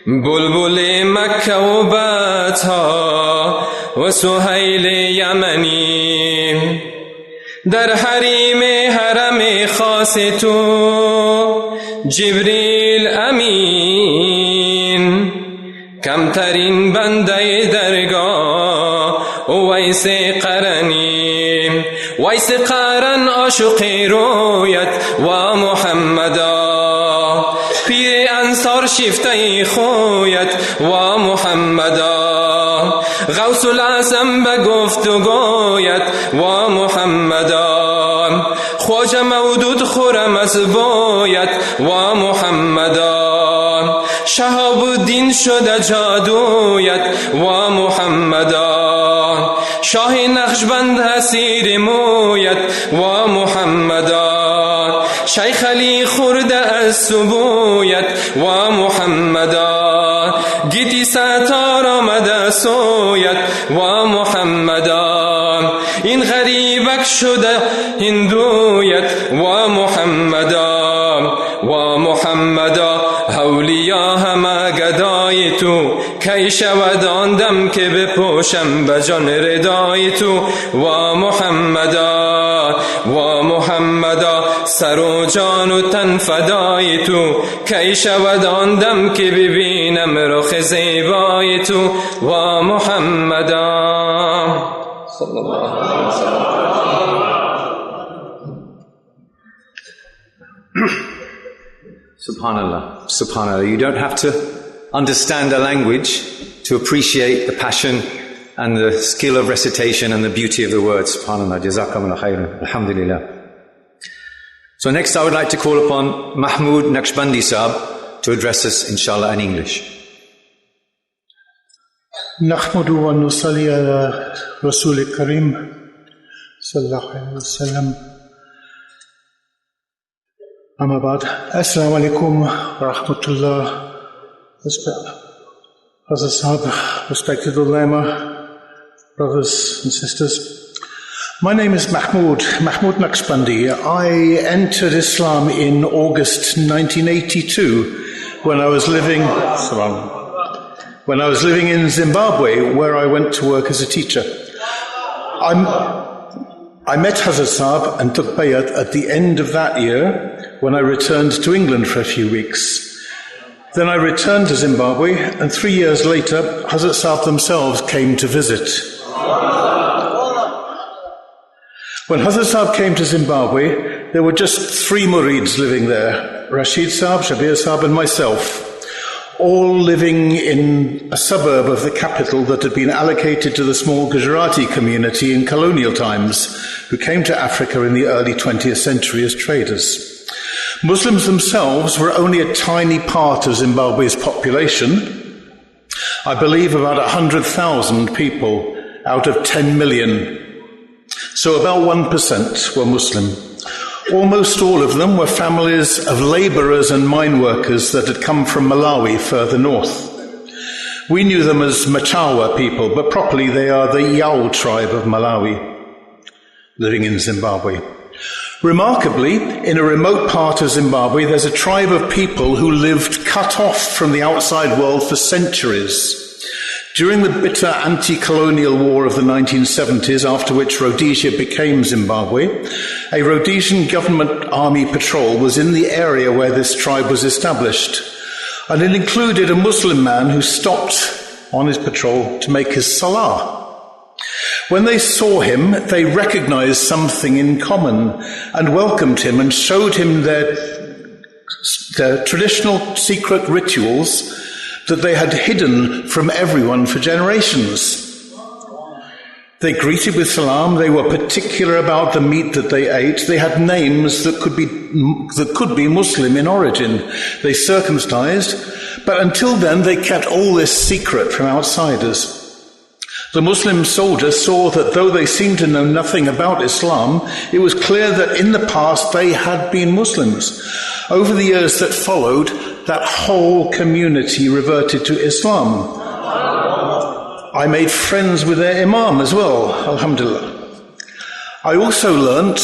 بلبل مکه و بطها و سهیل یمنیم، در حریم حرم خاص تو جبریل امین، کمترین بنده درگاه ویس قرنیم. ویس قرن عاشق رویت. و محمدا پیر انصار شیفته خویت. و محمدا غوث الاعظم به گفت و گویت. و محمدا خواجه مودود خورم از بویت. و محمدا شهاب الدین شده جادویت. و محمدا شاه نقشبند اسیر مویت. و محمدا شیخ علی خورده از سبویت. و محمدا گیتی ستار آمده سویت. و محمدا این غریبک شده هندویت. و محمدا اولیا همه گدای تو، کی شود آن دم که بپوشم به جان ردای تو. و محمدا سر و جان و تن فدای تو، کی شود آن دم که ببینم رخ زیبای تو. و محمدا صلی الله علیه وسلم. Subhanallah, subhanallah. You don't have to understand a language to appreciate the passion and the skill of recitation and the beauty of the words. Subhanallah, jazakumullah khairan, alhamdulillah. So next I would like to call upon Mahmood Naqshbandi Sahab to address us, inshallah, in English. نحمد ونصلي على رسول الكريم صلى الله عليه وسلم. أما بعد. السلام عليكم ورحمة الله. Hazrat Sahab, respected ulama, brothers and sisters. My name is Mahmood Naqshbandi. I entered Islam in August 1982 when I was living in Zimbabwe, where I went to work as a teacher. I met Hazrat Sahab and took bayat at the end of that year when I returned to England for a few weeks. Then I returned to Zimbabwe, and 3 years later, Hazrat Sahab themselves came to visit. When Hazrat Sahab came to Zimbabwe, there were just 3 murids living there, Rashid Sahab, Shabir Sahab and myself, all living in a suburb of the capital that had been allocated to the small Gujarati community in colonial times, who came to Africa in the early 20th century as traders. Muslims themselves were only a tiny part of Zimbabwe's population. I believe about 100,000 people out of 10 million. So about 1% were Muslim. Almost all of them were families of labourers and mine workers that had come from Malawi further north. We knew them as Machawa people, but properly they are the Yao tribe of Malawi, living in Zimbabwe. Remarkably, in a remote part of Zimbabwe, there's a tribe of people who lived cut off from the outside world for centuries. During the bitter anti-colonial war of the 1970s, after which Rhodesia became Zimbabwe, a Rhodesian government army patrol was in the area where this tribe was established, and it included a Muslim man who stopped on his patrol to make his salah. When they saw him, they recognized something in common and welcomed him and showed him their traditional secret rituals that they had hidden from everyone for generations. They greeted with salam. They were particular about the meat that they ate. They had names that could be Muslim in origin. They circumcised, but until then they kept all this secret from outsiders. The Muslim soldiers saw that though they seemed to know nothing about Islam, it was clear that in the past they had been Muslims. Over the years that followed, that whole community reverted to Islam. I made friends with their imam as well, alhamdulillah. I also learnt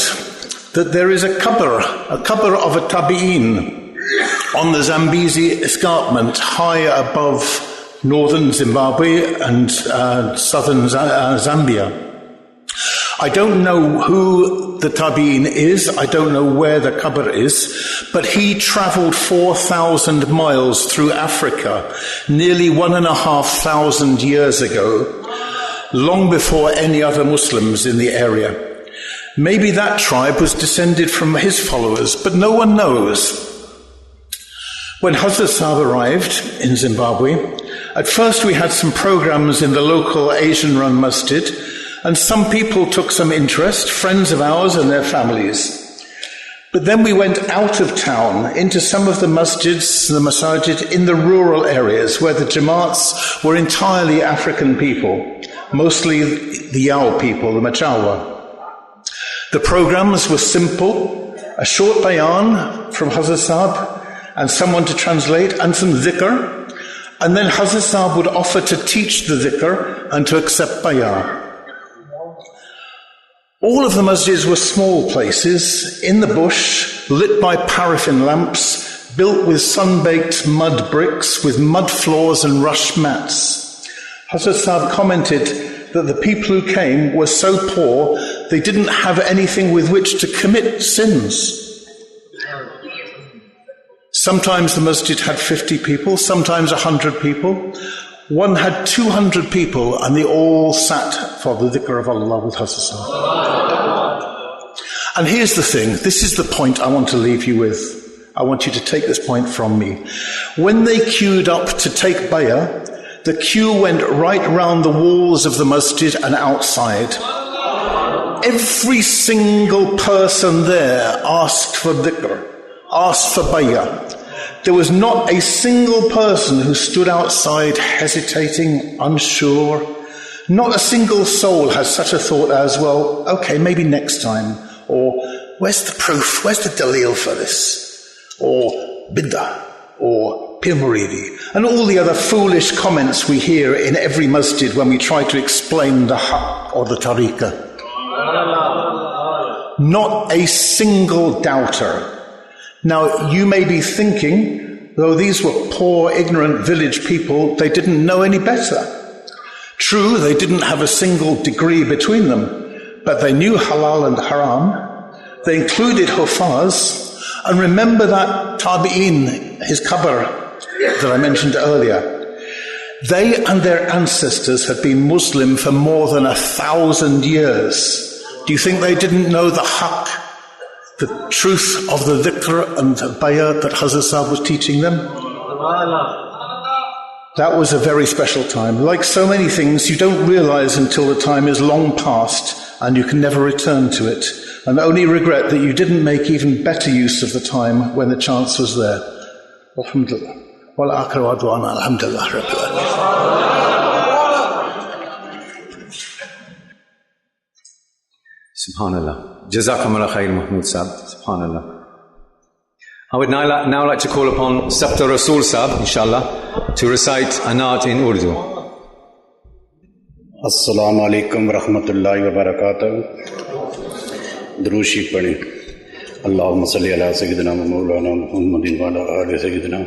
that there is a qabr of a tabi'in on the Zambezi escarpment high above northern Zimbabwe and southern Zambia. I don't know who the tabi'in is, I don't know where the qabr is, but he travelled 4,000 miles through Africa nearly 1,500 years ago, long before any other Muslims in the area. Maybe that tribe was descended from his followers, but no one knows. When Hazrat Sahab arrived in Zimbabwe, at first we had some programs in the local Asian-run masjid, and some people took some interest, friends of ours and their families. But then we went out of town into some of the masjids, the masajid, in the rural areas where the jamaats were entirely African people, mostly the Yao people, the Machawa. The programs were simple, a short bayan from Hazrat Sahab and someone to translate, and some dhikr, and then Hazrat Sahab would offer to teach the dhikr and to accept bayah. All of the masjids were small places, in the bush, lit by paraffin lamps, built with sun-baked mud bricks, with mud floors and rush mats. Hazrat Sahab commented that the people who came were so poor, they didn't have anything with which to commit sins. Sometimes the masjid had 50 people, sometimes 100 people. One had 200 people, and they all sat for the dhikr of Allah with Hazrat Sahab. And here's the thing, this is the point I want to leave you with. I want you to take this point from me. When they queued up to take bay'ah, the queue went right round the walls of the masjid and outside. Every single person there asked for dhikr, asked for bay'ah. There was not a single person who stood outside hesitating, unsure. Not a single soul has such a thought as, well, okay, maybe next time. Or, where's the proof? Where's the dalil for this? Or, bid'ah. Or, Pir Muridi. And all the other foolish comments we hear in every masjid when we try to explain the haqq or the tariqah. Not a single doubter. Now, you may be thinking, though these were poor, ignorant village people, they didn't know any better. True, they didn't have a single degree between them, but they knew halal and haram. They included hufaz. And remember that tabi'in, his qabr that I mentioned earlier. They and their ancestors had been Muslim for more than 1,000 years. Do you think they didn't know the haqq, the truth of the dhikr and the bay'ah that Hazrat Sahib was teaching them? That was a very special time. Like so many things, you don't realize until the time is long past and you can never return to it. And only regret that you didn't make even better use of the time when the chance was there. Alhamdulillah. Wal akhiru adwana alhamdulillah rabbil alamin. Subhanallah. Jazakumullah khair, Mahmood Sahib. Subhanallah. I would now like to call upon Sabta Rasul Sahib, inshallah, to recite a naat in Urdu. Assalamu alaikum wa rahmatullahi wa barakatuh. دروشی پڑھیں. اللہم صلی علی سیدنا مولانا محمد وعلی آل سیدنا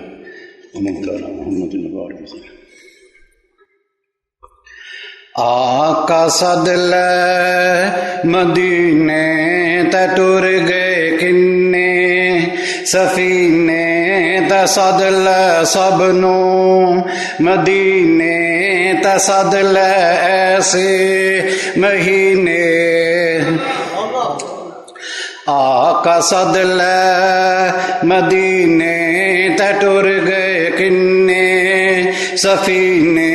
مولانا محمد وعلی وسلم. آقا صدل مدینے تے ٹر گئے کنے سفینے تے صدل سب نو مدینے تے صدل ایسے مہینے. آقا صدل مدینے تے ٹر گئے کنے سفینے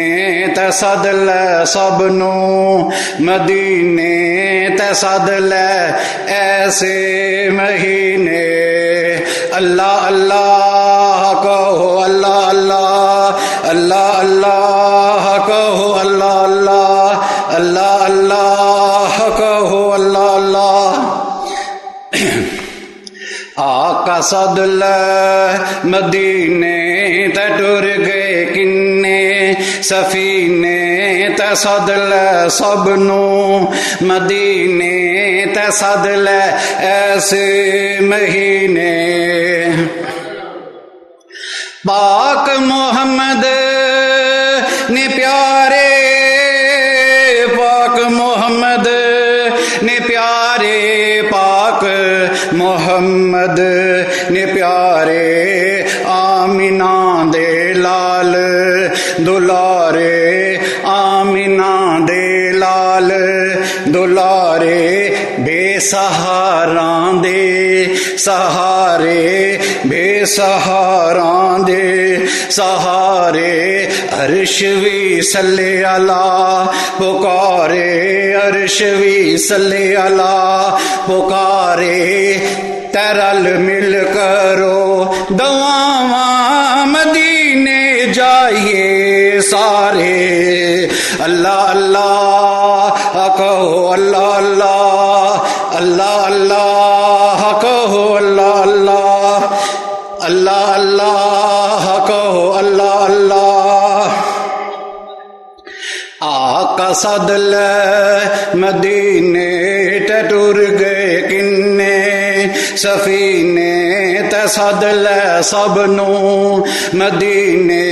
تے صدل سب نو مدینے تے صدل ایسے مہینے. اللہ اللہ کہو اللہ اللہ اللہ اللہ کہو اللہ اللہ اللہ اللہ کہو اللہ اللہ. آقا صدل مدینے تے ٹر گئے کنے سفینے تے صدل سب نو مدینے تے صدل ایسے مہینے. پاک محمد نے پیارے پاک محمد نے پیارے پاک محمد نے پیارے آمینہ دے لال دلارے آمینہ دے لال دلارے بے سہاراں دے سہارے بے سہاراں دے سہارے. عرش وی صلی اللہ پکارے عرش وی صلی اللہ پکارے. ترل مل کرو دعاواں مدینے جائیے سارے. اللہ اللہ کہو اللہ اللہ اللہ اللہ کہو اللہ اللہ اللہ اللہ کہو اللہ اللہ. آقا صدل مدینے تے ٹر گئے کنے سفینے تے صدل سب نو مدینے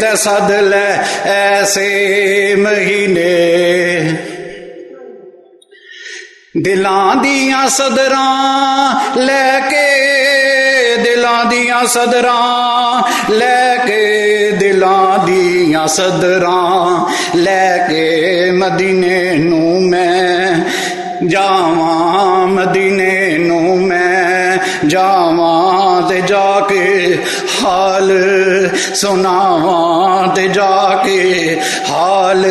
تے صدل ایسے مہینے. دلاں دیاں صدراں لے کے دلاں دیاں صدراں لے کے دلاں دیاں صدراں لے کے مدینے نو میں جاواں مدینے نو میں جاواں تے جا کے حال سناواں تے جا کے حال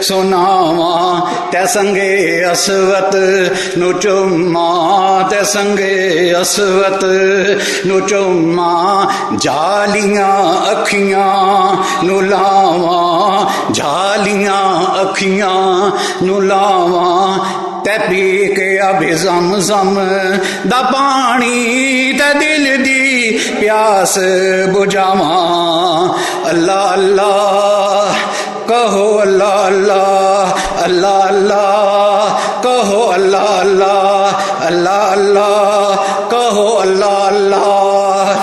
سناواں تے سنگے اسوت نو چوماں تے سنگے اسوت نو چوماں جالیاں اکھیاں نو لاواں جالیاں اکھیاں نو لاواں تے پی کے اب زمزم دا پانی تے دل دی پیاس بجھاواں اللہ اللہ کہو اللہ اللہ اللہ اللہ کہو اللہ اللہ اللہ اللہ کہو اللہ اللہ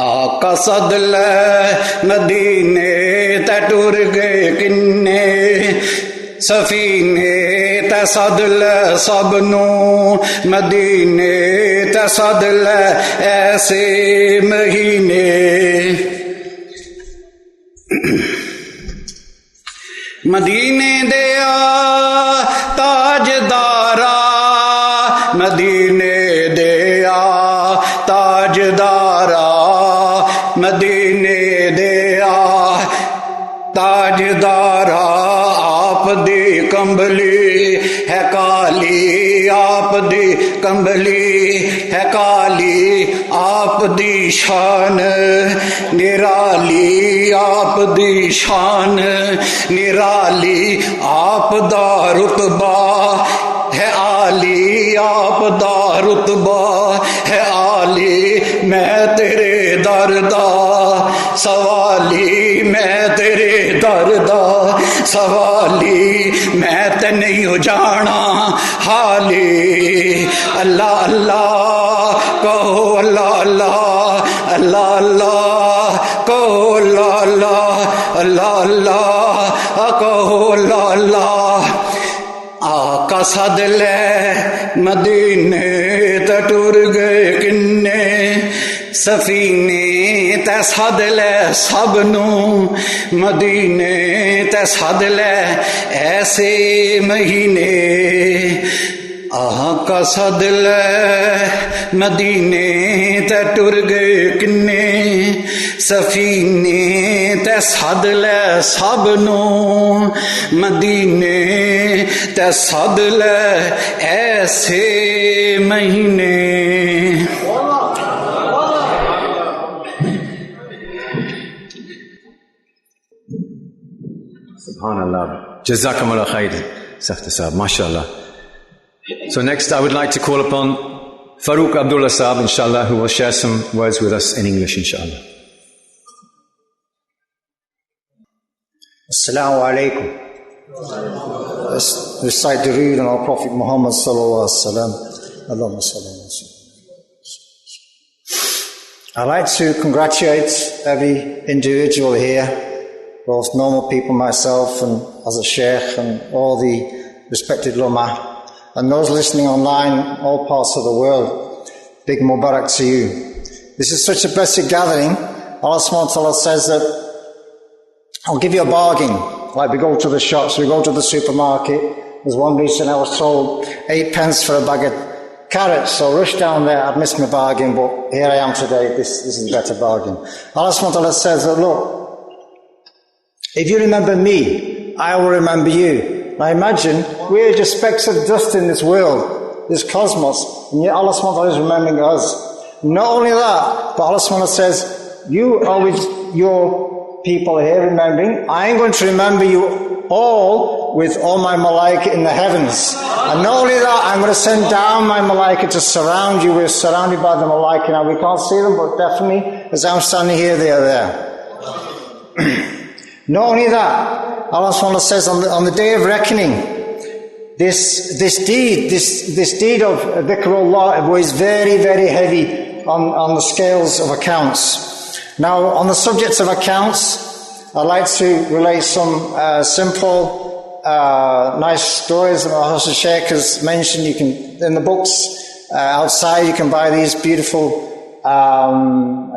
آقا صد لے مدینے تے ٹر گئے کنے سفینے تے صد لے سب نو مدینے تے صد لے ایسے مہینے مدینے دیا تاجدارا مدینے دیا تاجدارا مدینے دیا تاجدارا آپ دی کمبلی ہے کالی آپ دی کمبلی ہے کالی آپ دی شان نرالی آپ دی شان نرالی آپ دا رتبہ ہے عالی آپ دا رتبہ ہے عالی میں تیرے در دا سوالی میں تیرے در دا سوالی میں تے نہیں ہو جانا حالی اللہ اللہ کہو اللہ اللہ اللہ اللہ کہو اللہ اللہ اللہ اللہ کہو اللہ اللہ آقا صد لے مدینے تے ٹر گئے کنے سفینے تے صد لے سب نو مدینے تے صد لے ایسے مہینے آقا صد لے مدینے تے ٹر گئے کنے سفینے تے صد لے سب نو مدینے تے صد لے ایسے مہینے Subhanallah. Jazakumullah khair. Safta Sahab. MashaAllah. So next I would like to call upon Farouk Abdullah Sahab, inshallah, who will share some words with us in English, inshallah. Assalamu alaikum. Let's recite the read on our Prophet Muhammad sallallahu alaihi wasallam. Allahumma salli ala sayyidina. I'd like to congratulate every individual here, both normal people, myself, and as a sheikh, and all the respected ulama, and those listening online, all parts of the world. Big Mubarak to you. This is such a blessed gathering. Allah subhanahu wa ta'ala says that I'll give you a bargain. Like we go to the shops, we go to the supermarket. There's one recently I was told 8 pence for a bag of carrots, so rush down there. I'd missed my bargain, but here I am today. This is a better bargain. Allah subhanahu wa ta'ala says that, look, if you remember me, I will remember you. Now imagine, we're just specks of dust in this world, this cosmos, and yet Allah subhanahu wa ta'ala is remembering us. Not only that, but Allah subhanahu wa ta'ala says, you are with your people here remembering. I am going to remember you all with all my malaika in the heavens. And not only that, I'm going to send down my malaika to surround you. We're surrounded by the malaika now. We can't see them, but definitely, as I'm standing here, they are there. Not only that, Allah subhanahu wa ta'ala says on the day of reckoning, this deed of dhikrullah is very, very heavy on the scales of accounts. Now, on the subject of accounts, I'd like to relate some simple, nice stories that Hazrat Sheikh has mentioned. You can, in the books outside, you can buy these beautiful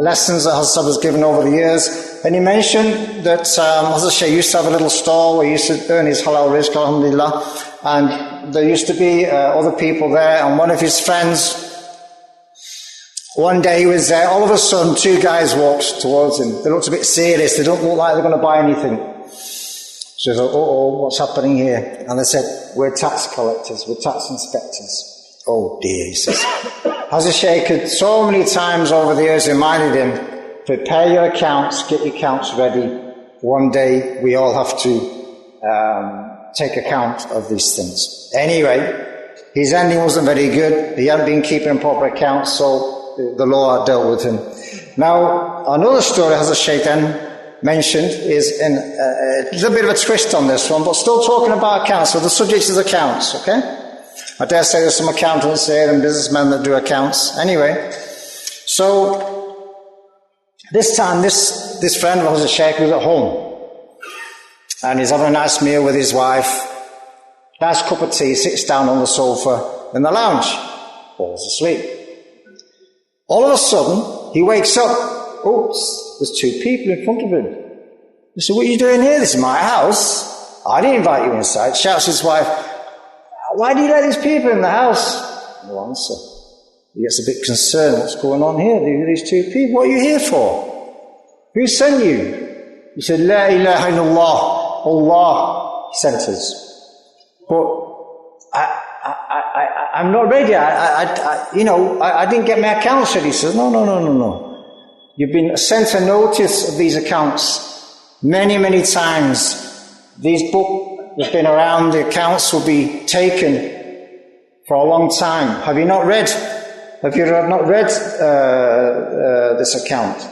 lessons that Hazrat has given over the years. And he mentioned that Hazrat Sheikh used to have a little stall where he used to earn his halal rizq, alhamdulillah. And there used to be other people there, and one of his friends One day he was there, all of a sudden 2 guys walked towards him. They looked a bit serious, they don't look like they're going to buy anything. So he thought, what's happening here? And they said, we're tax collectors, we're tax inspectors. Oh dear, he says. Hazrat Shaykh had so many times over the years reminded him, prepare your accounts, get your accounts ready. One day we all have to take account of these things. Anyway, his ending wasn't very good. He hadn't been keeping proper accounts, so the law dealt with him. Now, another story Hazrat Shaykh then mentioned is in a little bit of a twist on this one, but still talking about accounts. So the subject is accounts, okay? I dare say there's some accountants here and businessmen that do accounts. Anyway, so this time this friend of Hazrat Shaykh was at home. And he's having a nice meal with his wife. Nice cup of tea, sits down on the sofa in the lounge. Falls asleep. All of a sudden, he wakes up. Oops, there's 2 people in front of him. He said, what are you doing here? This is my house. I didn't invite you inside. Shouts to his wife, why do you let these people in the house? No answer. He gets a bit concerned. What's going on here? These 2 people. What are you here for? Who sent you? He said, La ilaha illallah. Allah sent us. But I'm not ready. I didn't get my accounts ready. He says, no. You've been sent a notice of these accounts many, many times. These books have been around. The accounts will be taken for a long time. Have you not read? Have you not read this account?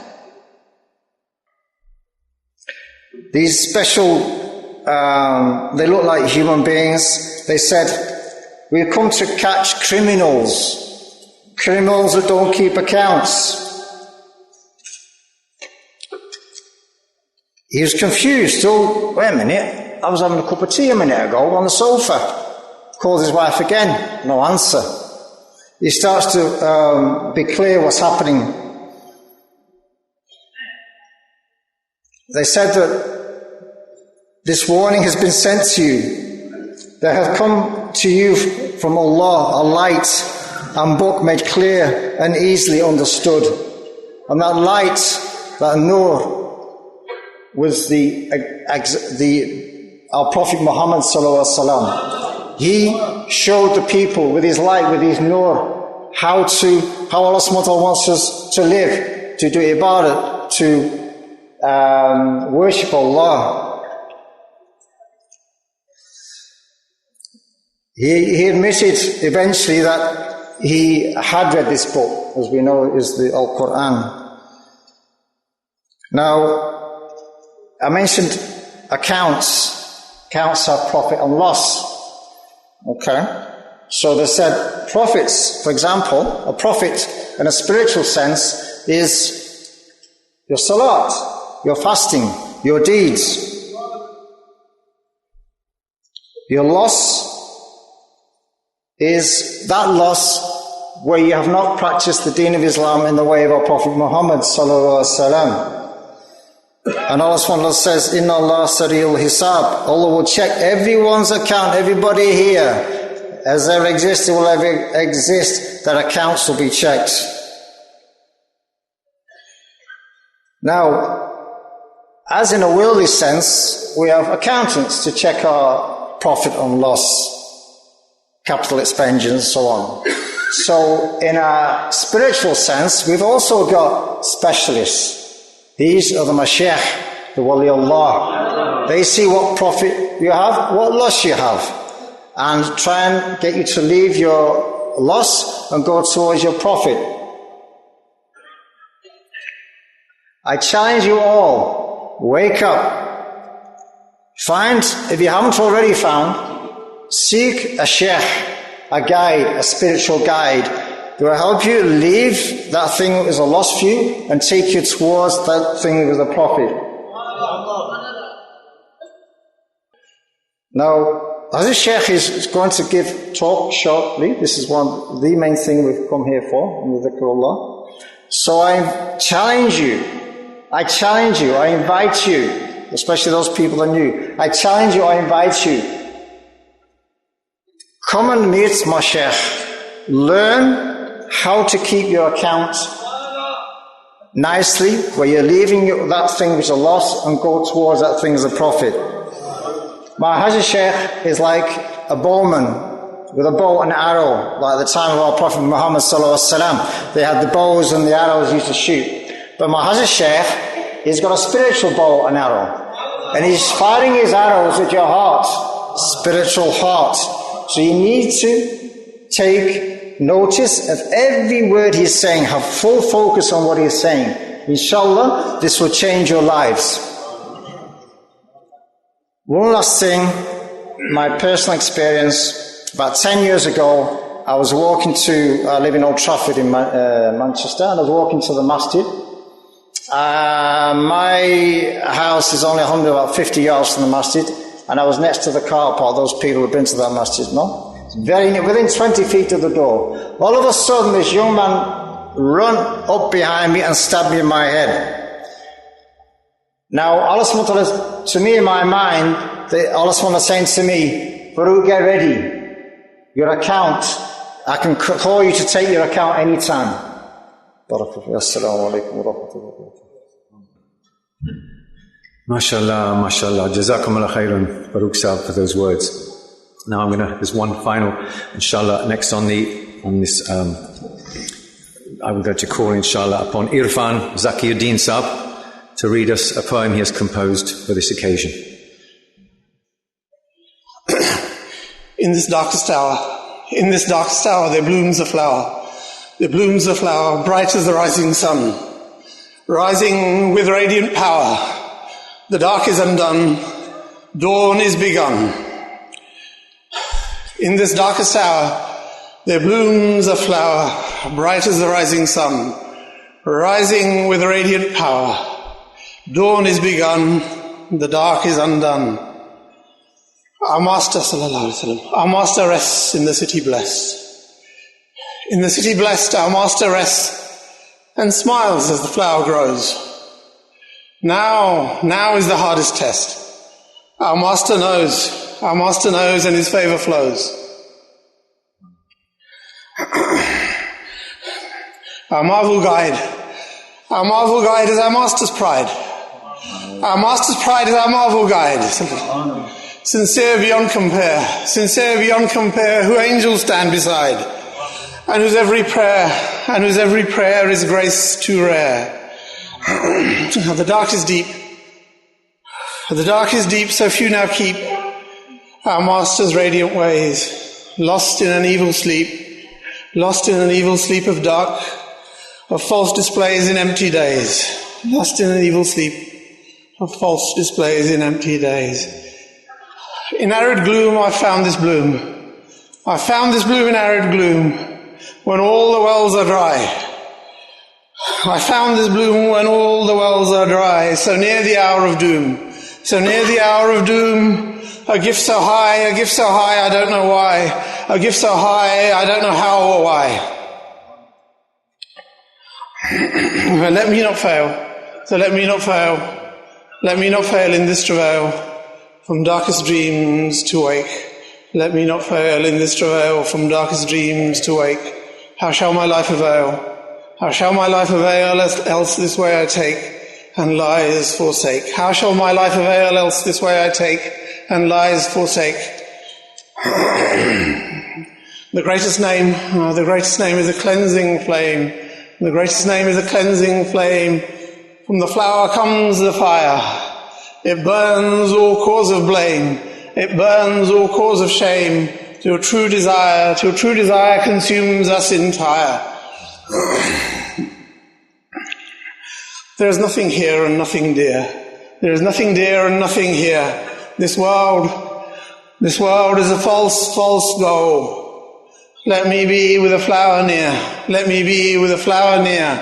These special, they look like human beings. They said, we've come to catch criminals that don't keep accounts. He was confused. Oh, wait a minute. I was having a cup of tea a minute ago on the sofa. Called his wife again. No answer. He starts to be clear what's happening. They said that this warning has been sent to you. There has come to you from Allah a light and book made clear and easily understood. And that light, that nur, was our Prophet Muhammad sallallahu alaihi wasallam. He showed the people with his light, with his nur, how Allah subhanahu wa ta'ala wants us to live, to do ibadah, to worship Allah. He admitted eventually that he had read this book, as we know is the Al-Quran. Now, I mentioned accounts. Accounts have profit and loss. Okay? So they said profits, for example, a profit in a spiritual sense is your salat, your fasting, your deeds. Your loss is that loss where you have not practiced the deen of Islam in the way of our Prophet Muhammad sallallahu alaihi wasallam. And Allah subhanahu wa ta'ala says, Inna Allah Sari'ul Hisab. Allah will check everyone's account, everybody here. As there exists, it will ever exist, that accounts will be checked. Now, as in a worldly sense, we have accountants to check our profit and loss, capital expenditure and so on. So in a spiritual sense, we've also got specialists. These are the Mashiach, the Wali Allah. They see what profit you have, what loss you have, and try and get you to leave your loss and go towards your profit. I challenge you all, wake up. Find, if you haven't already found, seek a sheikh, a guide, a spiritual guide, who will help you leave that thing that is a loss for you and take you towards that thing that is a profit. Now, Hazrat Shaykh is going to give talk shortly. This is the main thing we've come here for, in the dhikrullah. So I challenge you, I invite you, especially those people that are new. I challenge you, I invite you. Come and meet my Shaykh. Learn how to keep your account nicely, where you're leaving that thing which is a loss and go towards that thing as a profit. My Hazrat Sheikh is like a bowman with a bow and arrow, like the time of our Prophet Muhammad sallallahu alaihi wasallam. They had the bows and the arrows used to shoot. But my Hazrat Sheikh, he's got a spiritual bow and arrow. And he's firing his arrows at your heart, spiritual heart. So you need to take notice of every word he's saying, have full focus on what he's saying. Inshallah, this will change your lives. One last thing, my personal experience. About 10 years ago, I was walking I live in Old Trafford in Manchester, and I was walking to the masjid. My house is only about 50 yards from the masjid, and I was next to the car park. Those people who've been to that masjid, no? It's within 20 feet of the door. All of a sudden, this young man ran up behind me and stabbed me in my head. Now, Allah subhanahu wa ta'ala, to me in my mind, Allah subhanahu wa ta'ala is saying to me, Farouk, get ready. Your account, I can call you to take your account anytime. Assalamu alaikum wa rahmatullahi wa barakatuh. MashaAllah, MashaAllah. Jazakumullah khairan, Farouk Sahib, for those words. Now there's one final, inshallah, next on this, I would go to call, inshallah, upon Irfan Zakiuddin Sahib to read us a poem he has composed for this occasion. In this darkest hour, there blooms a flower. There blooms a flower, bright as the rising sun, rising with radiant power. The dark is undone, dawn is begun. In this darkest hour, there blooms a flower, bright as the rising sun, rising with radiant power. Dawn is begun, the dark is undone. Our Master sallallahu alaihi wasallam, our Master rests in the city blessed. In the city blessed, our Master rests and smiles as the flower grows. Now is the hardest test. Our Master knows and his favor flows. Our marvel guide is our Master's pride. Our Master's pride is our marvel guide. Sincere beyond compare, who angels stand beside, and whose every prayer is grace too rare. The dark is deep, so few now keep our Master's radiant ways, lost in an evil sleep of dark, of false displays in empty days, lost in an evil sleep of false displays in empty days. In arid gloom I found this bloom. I found this bloom in arid gloom, when all the wells are dry. I found this bloom when all the wells are dry, so near the hour of doom. So near the hour of doom, a gift so high, I don't know why. A gift so high, I don't know how or why. But let me not fail in this travail. From darkest dreams to wake, let me not fail in this travail. From darkest dreams to wake, how shall my life avail? How shall my life avail, else this way I take, and lies forsake? How shall my life avail, else this way I take, and lies forsake? The greatest name is a cleansing flame. The greatest name is a cleansing flame. From the flower comes the fire. It burns all cause of blame. It burns all cause of shame. Till true desire consumes us entire. There is nothing here and nothing dear. There is nothing dear and nothing here. This world is a false goal. Let me be with a flower near. Let me be with a flower near,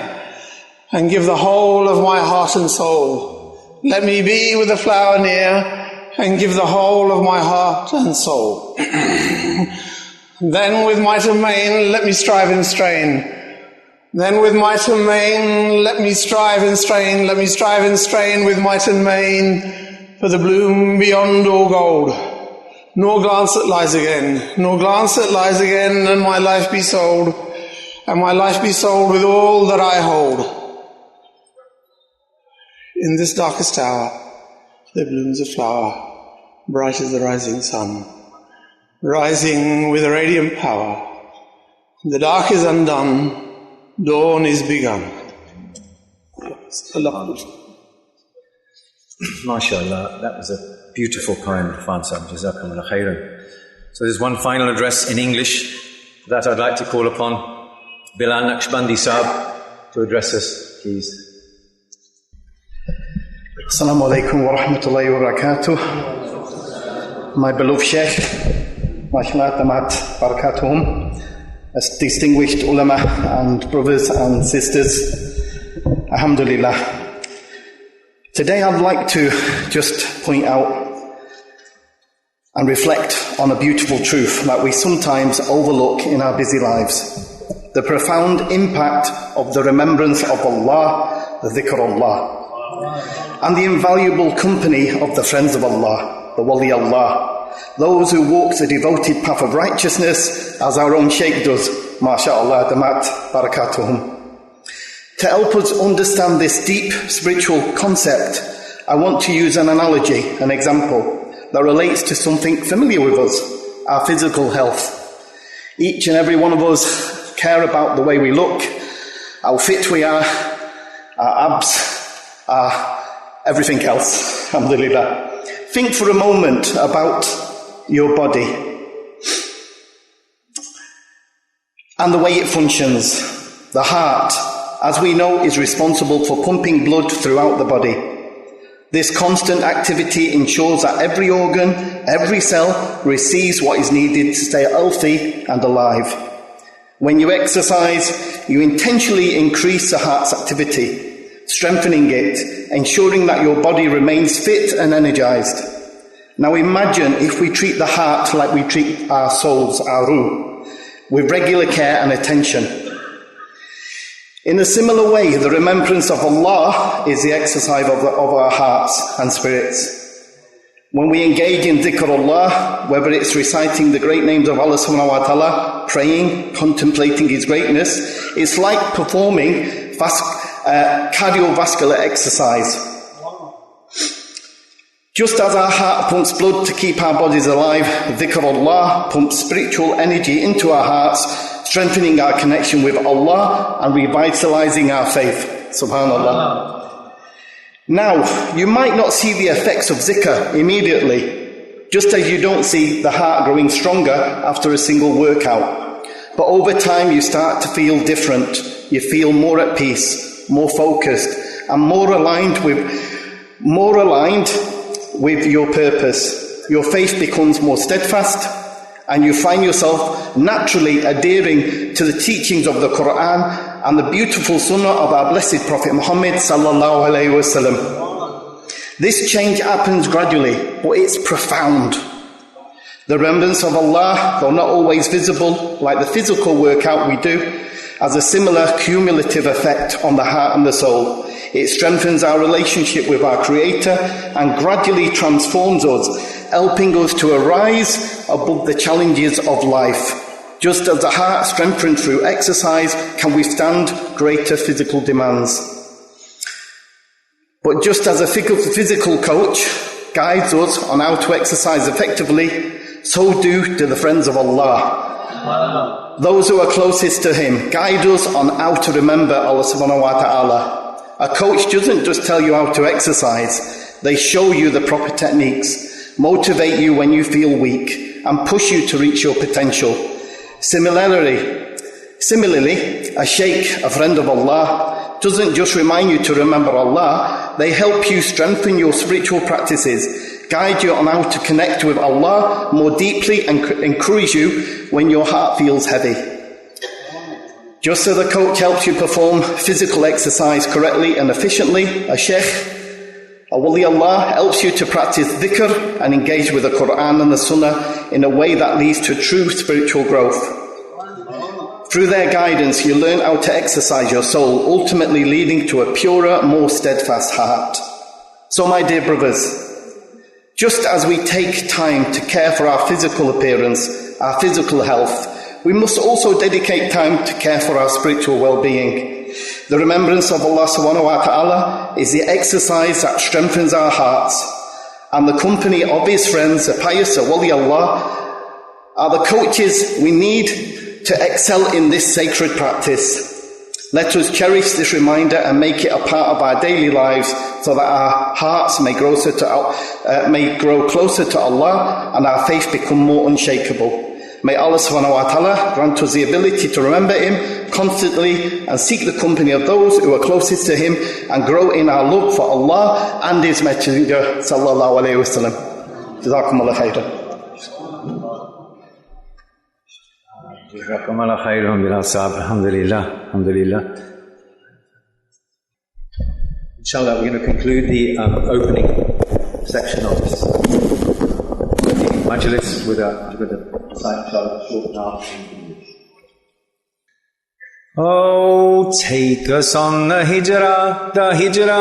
and give the whole of my heart and soul. Let me be with a flower near, and give the whole of my heart and soul. Then with might and main, let me strive and strain. Then with might and main, let me strive and strain. Let me strive and strain with might and main, for the bloom beyond all gold. Nor glance that lies again, and my life be sold. and my life be sold with all that I hold. In this darkest hour, there blooms a flower, bright as the rising sun, rising with a radiant power. The dark is undone, dawn is begun. MashaAllah, that was a beautiful poem, Fansab. Jazakumullah khairan. So there's one final address in English that I'd like to call upon Bilal Naqshbandi Sahab to address us, please. Assalamu alaikum wa rahmatullahi wa barakatuh. My beloved Sheikh, mashallah tamat barakatuhum, as distinguished ulama and brothers and sisters, alhamdulillah. Today I'd like to just point out and reflect on a beautiful truth that we sometimes overlook in our busy lives. The profound impact of the remembrance of Allah, the dhikr Allah, and the invaluable company of the friends of Allah, the wali Allah, those who walk the devoted path of righteousness, as our own Shaykh does, mashallah, damat barakatuhum. To help us understand this deep spiritual concept, I want to use an analogy, an example, that relates to something familiar with us, our physical health. Each and every one of us care about the way we look, how fit we are, our abs, our everything else, alhamdulillah. Think for a moment about your body and the way it functions. The heart, as we know, is responsible for pumping blood throughout the body. This constant activity ensures that every organ, every cell receives what is needed to stay healthy and alive. When you exercise, you intentionally increase the heart's activity, strengthening it, ensuring that your body remains fit and energized. Now imagine if we treat the heart like we treat our souls, our ruh, with regular care and attention. In a similar way, the remembrance of Allah is the exercise of our hearts and spirits. When we engage in dhikr Allah, whether it's reciting the great names of Allah subhanahu wa ta'ala, praying, contemplating His greatness, it's like performing cardiovascular exercise. Just as our heart pumps blood to keep our bodies alive, dhikr Allah pumps spiritual energy into our hearts, strengthening our connection with Allah and revitalizing our faith. Subhanallah. Now, you might not see the effects of zikr immediately, just as you don't see the heart growing stronger after a single workout. But over time you start to feel different. You feel more at peace, more focused, and more aligned with your purpose. Your faith becomes more steadfast, and you find yourself naturally adhering to the teachings of the Quran and the beautiful sunnah of our blessed Prophet Muhammad sallallahu alaihi wasallam. This change happens gradually, but it's profound. The remembrance of Allah, though not always visible like the physical workout we do, has a similar cumulative effect on the heart and the soul. It strengthens our relationship with our Creator and gradually transforms us, helping us to arise above the challenges of life. Just as the heart, strengthened through exercise, can withstand greater physical demands. But just as a physical coach guides us on how to exercise effectively, so do the friends of Allah. Those who are closest to Him guide us on how to remember Allah subhanahu wa ta'ala. A coach doesn't just tell you how to exercise, they show you the proper techniques, motivate you when you feel weak, and push you to reach your potential. Similarly, a sheikh, a friend of Allah, doesn't just remind you to remember Allah, they help you strengthen your spiritual practices, guide you on how to connect with Allah more deeply, and encourage you when your heart feels heavy. Just as a coach helps you perform physical exercise correctly and efficiently, a sheikh, a wali Allah, helps you to practice dhikr and engage with the Quran and the Sunnah in a way that leads to true spiritual growth. Through their guidance, you learn how to exercise your soul, ultimately leading to a purer, more steadfast heart. So, my dear brothers, just as we take time to care for our physical appearance, our physical health, we must also dedicate time to care for our spiritual well-being. The remembrance of Allah subhanahu wa ta'ala is the exercise that strengthens our hearts, and the company of His friends, the pious, the wali Allah, are the coaches we need to excel in this sacred practice. Let us cherish this reminder and make it a part of our daily lives so that our hearts may grow closer to Allah and our faith become more unshakable. May Allah subhanahu wa ta'ala grant us the ability to remember Him constantly and seek the company of those who are closest to Him and grow in our love for Allah and His Messenger sallallahu alayhi wa sallam. Jazakumullah khairan. جزاكم الله خير بلا صاحب. الحمد لله. Inshallah, we're going to conclude the opening section of this majlis with a short now. Oh, take us on the hijrah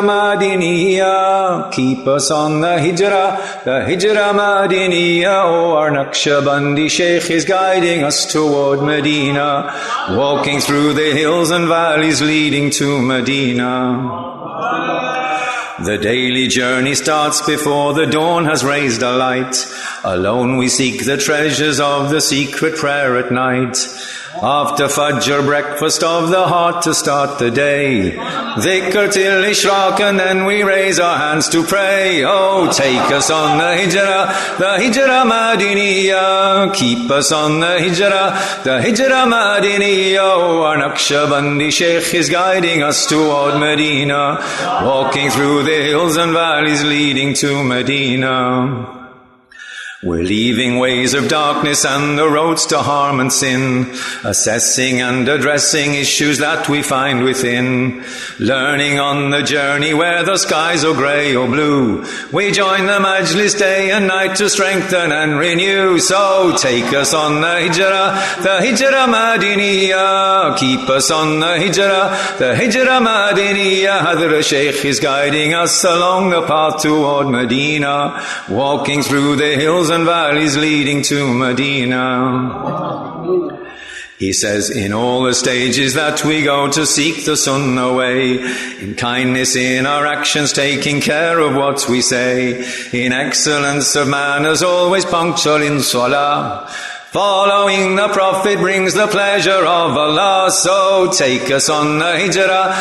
Madiniyah. Keep us on the hijrah Madiniyah. Oh, our Naqshbandi Shaykh is guiding us toward Medina, walking through the hills and valleys leading to Medina. The daily journey starts before the dawn has raised a light. Alone we seek the treasures of the secret prayer at night. After Fajr, breakfast of the heart to start the day. Dhikr till Ishraq, and then we raise our hands to pray. Oh, take us on the hijrah Madiniyah. Keep us on the hijrah Madiniyah. Oh, our Naqshbandi Shaykh is guiding us toward Medina, walking through the hills and valleys leading to Medina. We're leaving ways of darkness and the roads to harm and sin, assessing and addressing issues that we find within, learning on the journey where the skies are grey or blue. We join the majlis day and night to strengthen and renew. So take us on the hijrah Madiniyah. Keep us on the hijrah Madiniyah. Hadra Shaykh is guiding us along the path toward Medina, walking through the hills and valleys leading to Medina. He says, in all the stages that we go to seek the Sunnah way, in kindness in our actions, taking care of what we say, in excellence of manners, always punctual in salah. Following the Prophet brings the pleasure of Allah. So take us on the hijrah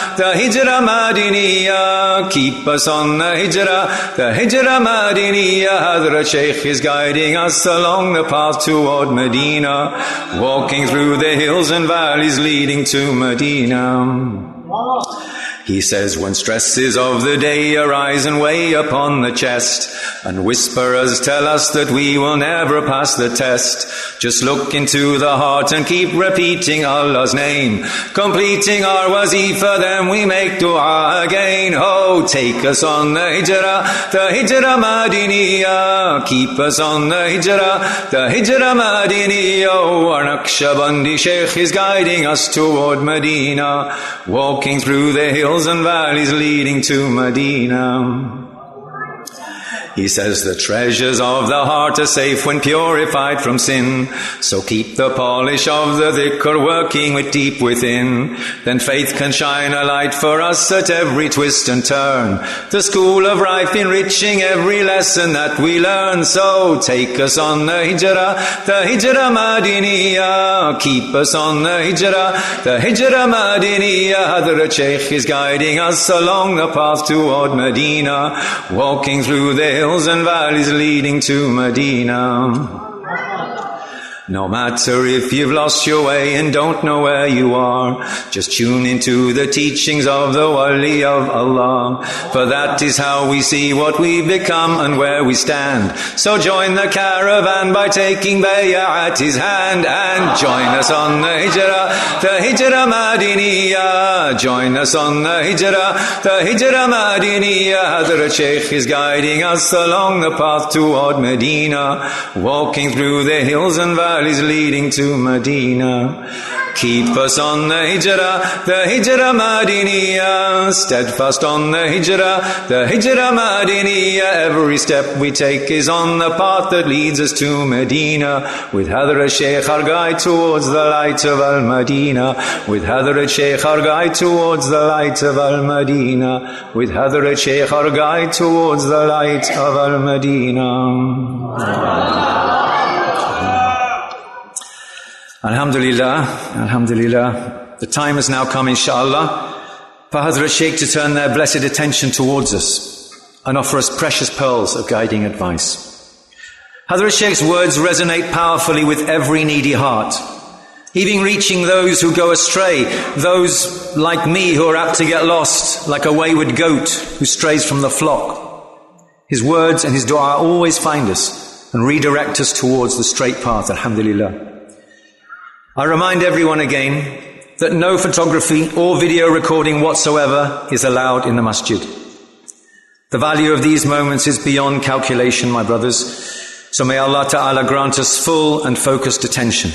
Madiniyah. Keep us on the hijrah Madiniyah. Hazrat Shaykh is guiding us along the path toward Medina, walking through the hills and valleys leading to Medina. He says, when stresses of the day arise and weigh upon the chest, and whisperers tell us that we will never pass the test, just look into the heart and keep repeating Allah's name, completing our wazifa, then we make dua again. Oh, take us on the hijrah Madiniyah. Keep us on the hijrah Madiniyah. Oh, our Naqshbandi Shaykh is guiding us toward Medina, walking through the hills and valleys leading to Medina. He says the treasures of the heart are safe when purified from sin. So keep the polish of the dhikr working with deep within. Then faith can shine a light for us at every twist and turn. The school of life enriching every lesson that we learn. So take us on the hijrah Madiniyah. Keep us on the hijrah Madiniyah. Hadrat Shaykh is guiding us along the path toward Medina, walking through the hills and valleys leading to Medina. No matter if you've lost your way and don't know where you are, just tune into the teachings of the Wali of Allah. For that is how we see what we've become and where we stand. So join the caravan by taking bay'ah at his hand, and join us on the hijrah Madiniyah. Join us on the hijrah Madiniyah. Hazrat Shaykh is guiding us along the path toward Medina, walking through the hills and valleys leading to Medina. Keep us on the hijrah Madiniyah, steadfast on the hijrah Madiniyah. Every step we take is on the path that leads us to Medina. With Hadrat Shaykh our guide towards the light of Al-Madinah. With Hadrat Shaykh our guide towards the light of Al-Madinah. With Hadrat Shaykh our guide towards the light of Al-Madinah. Alhamdulillah, Alhamdulillah. The time has now come, inshallah, for Hazrat Shaykh to turn their blessed attention towards us and offer us precious pearls of guiding advice. Hazrat Shaykh's words resonate powerfully with every needy heart, even reaching those who go astray, those like me who are apt to get lost, like a wayward goat who strays from the flock. His words and his dua always find us and redirect us towards the straight path, alhamdulillah. I remind everyone again that no photography or video recording whatsoever is allowed in the masjid. The value of these moments is beyond calculation, my brothers. So may Allah Ta'ala grant us full and focused attention.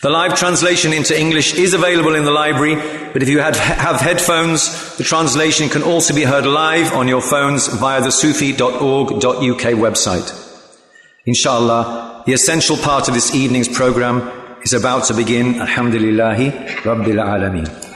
The live translation into English is available in the library, but if you have headphones, the translation can also be heard live on your phones via the sufi.org.uk website. Inshallah, the essential part of this evening's program is about to begin. Alhamdulillahi Rabbil Alameen.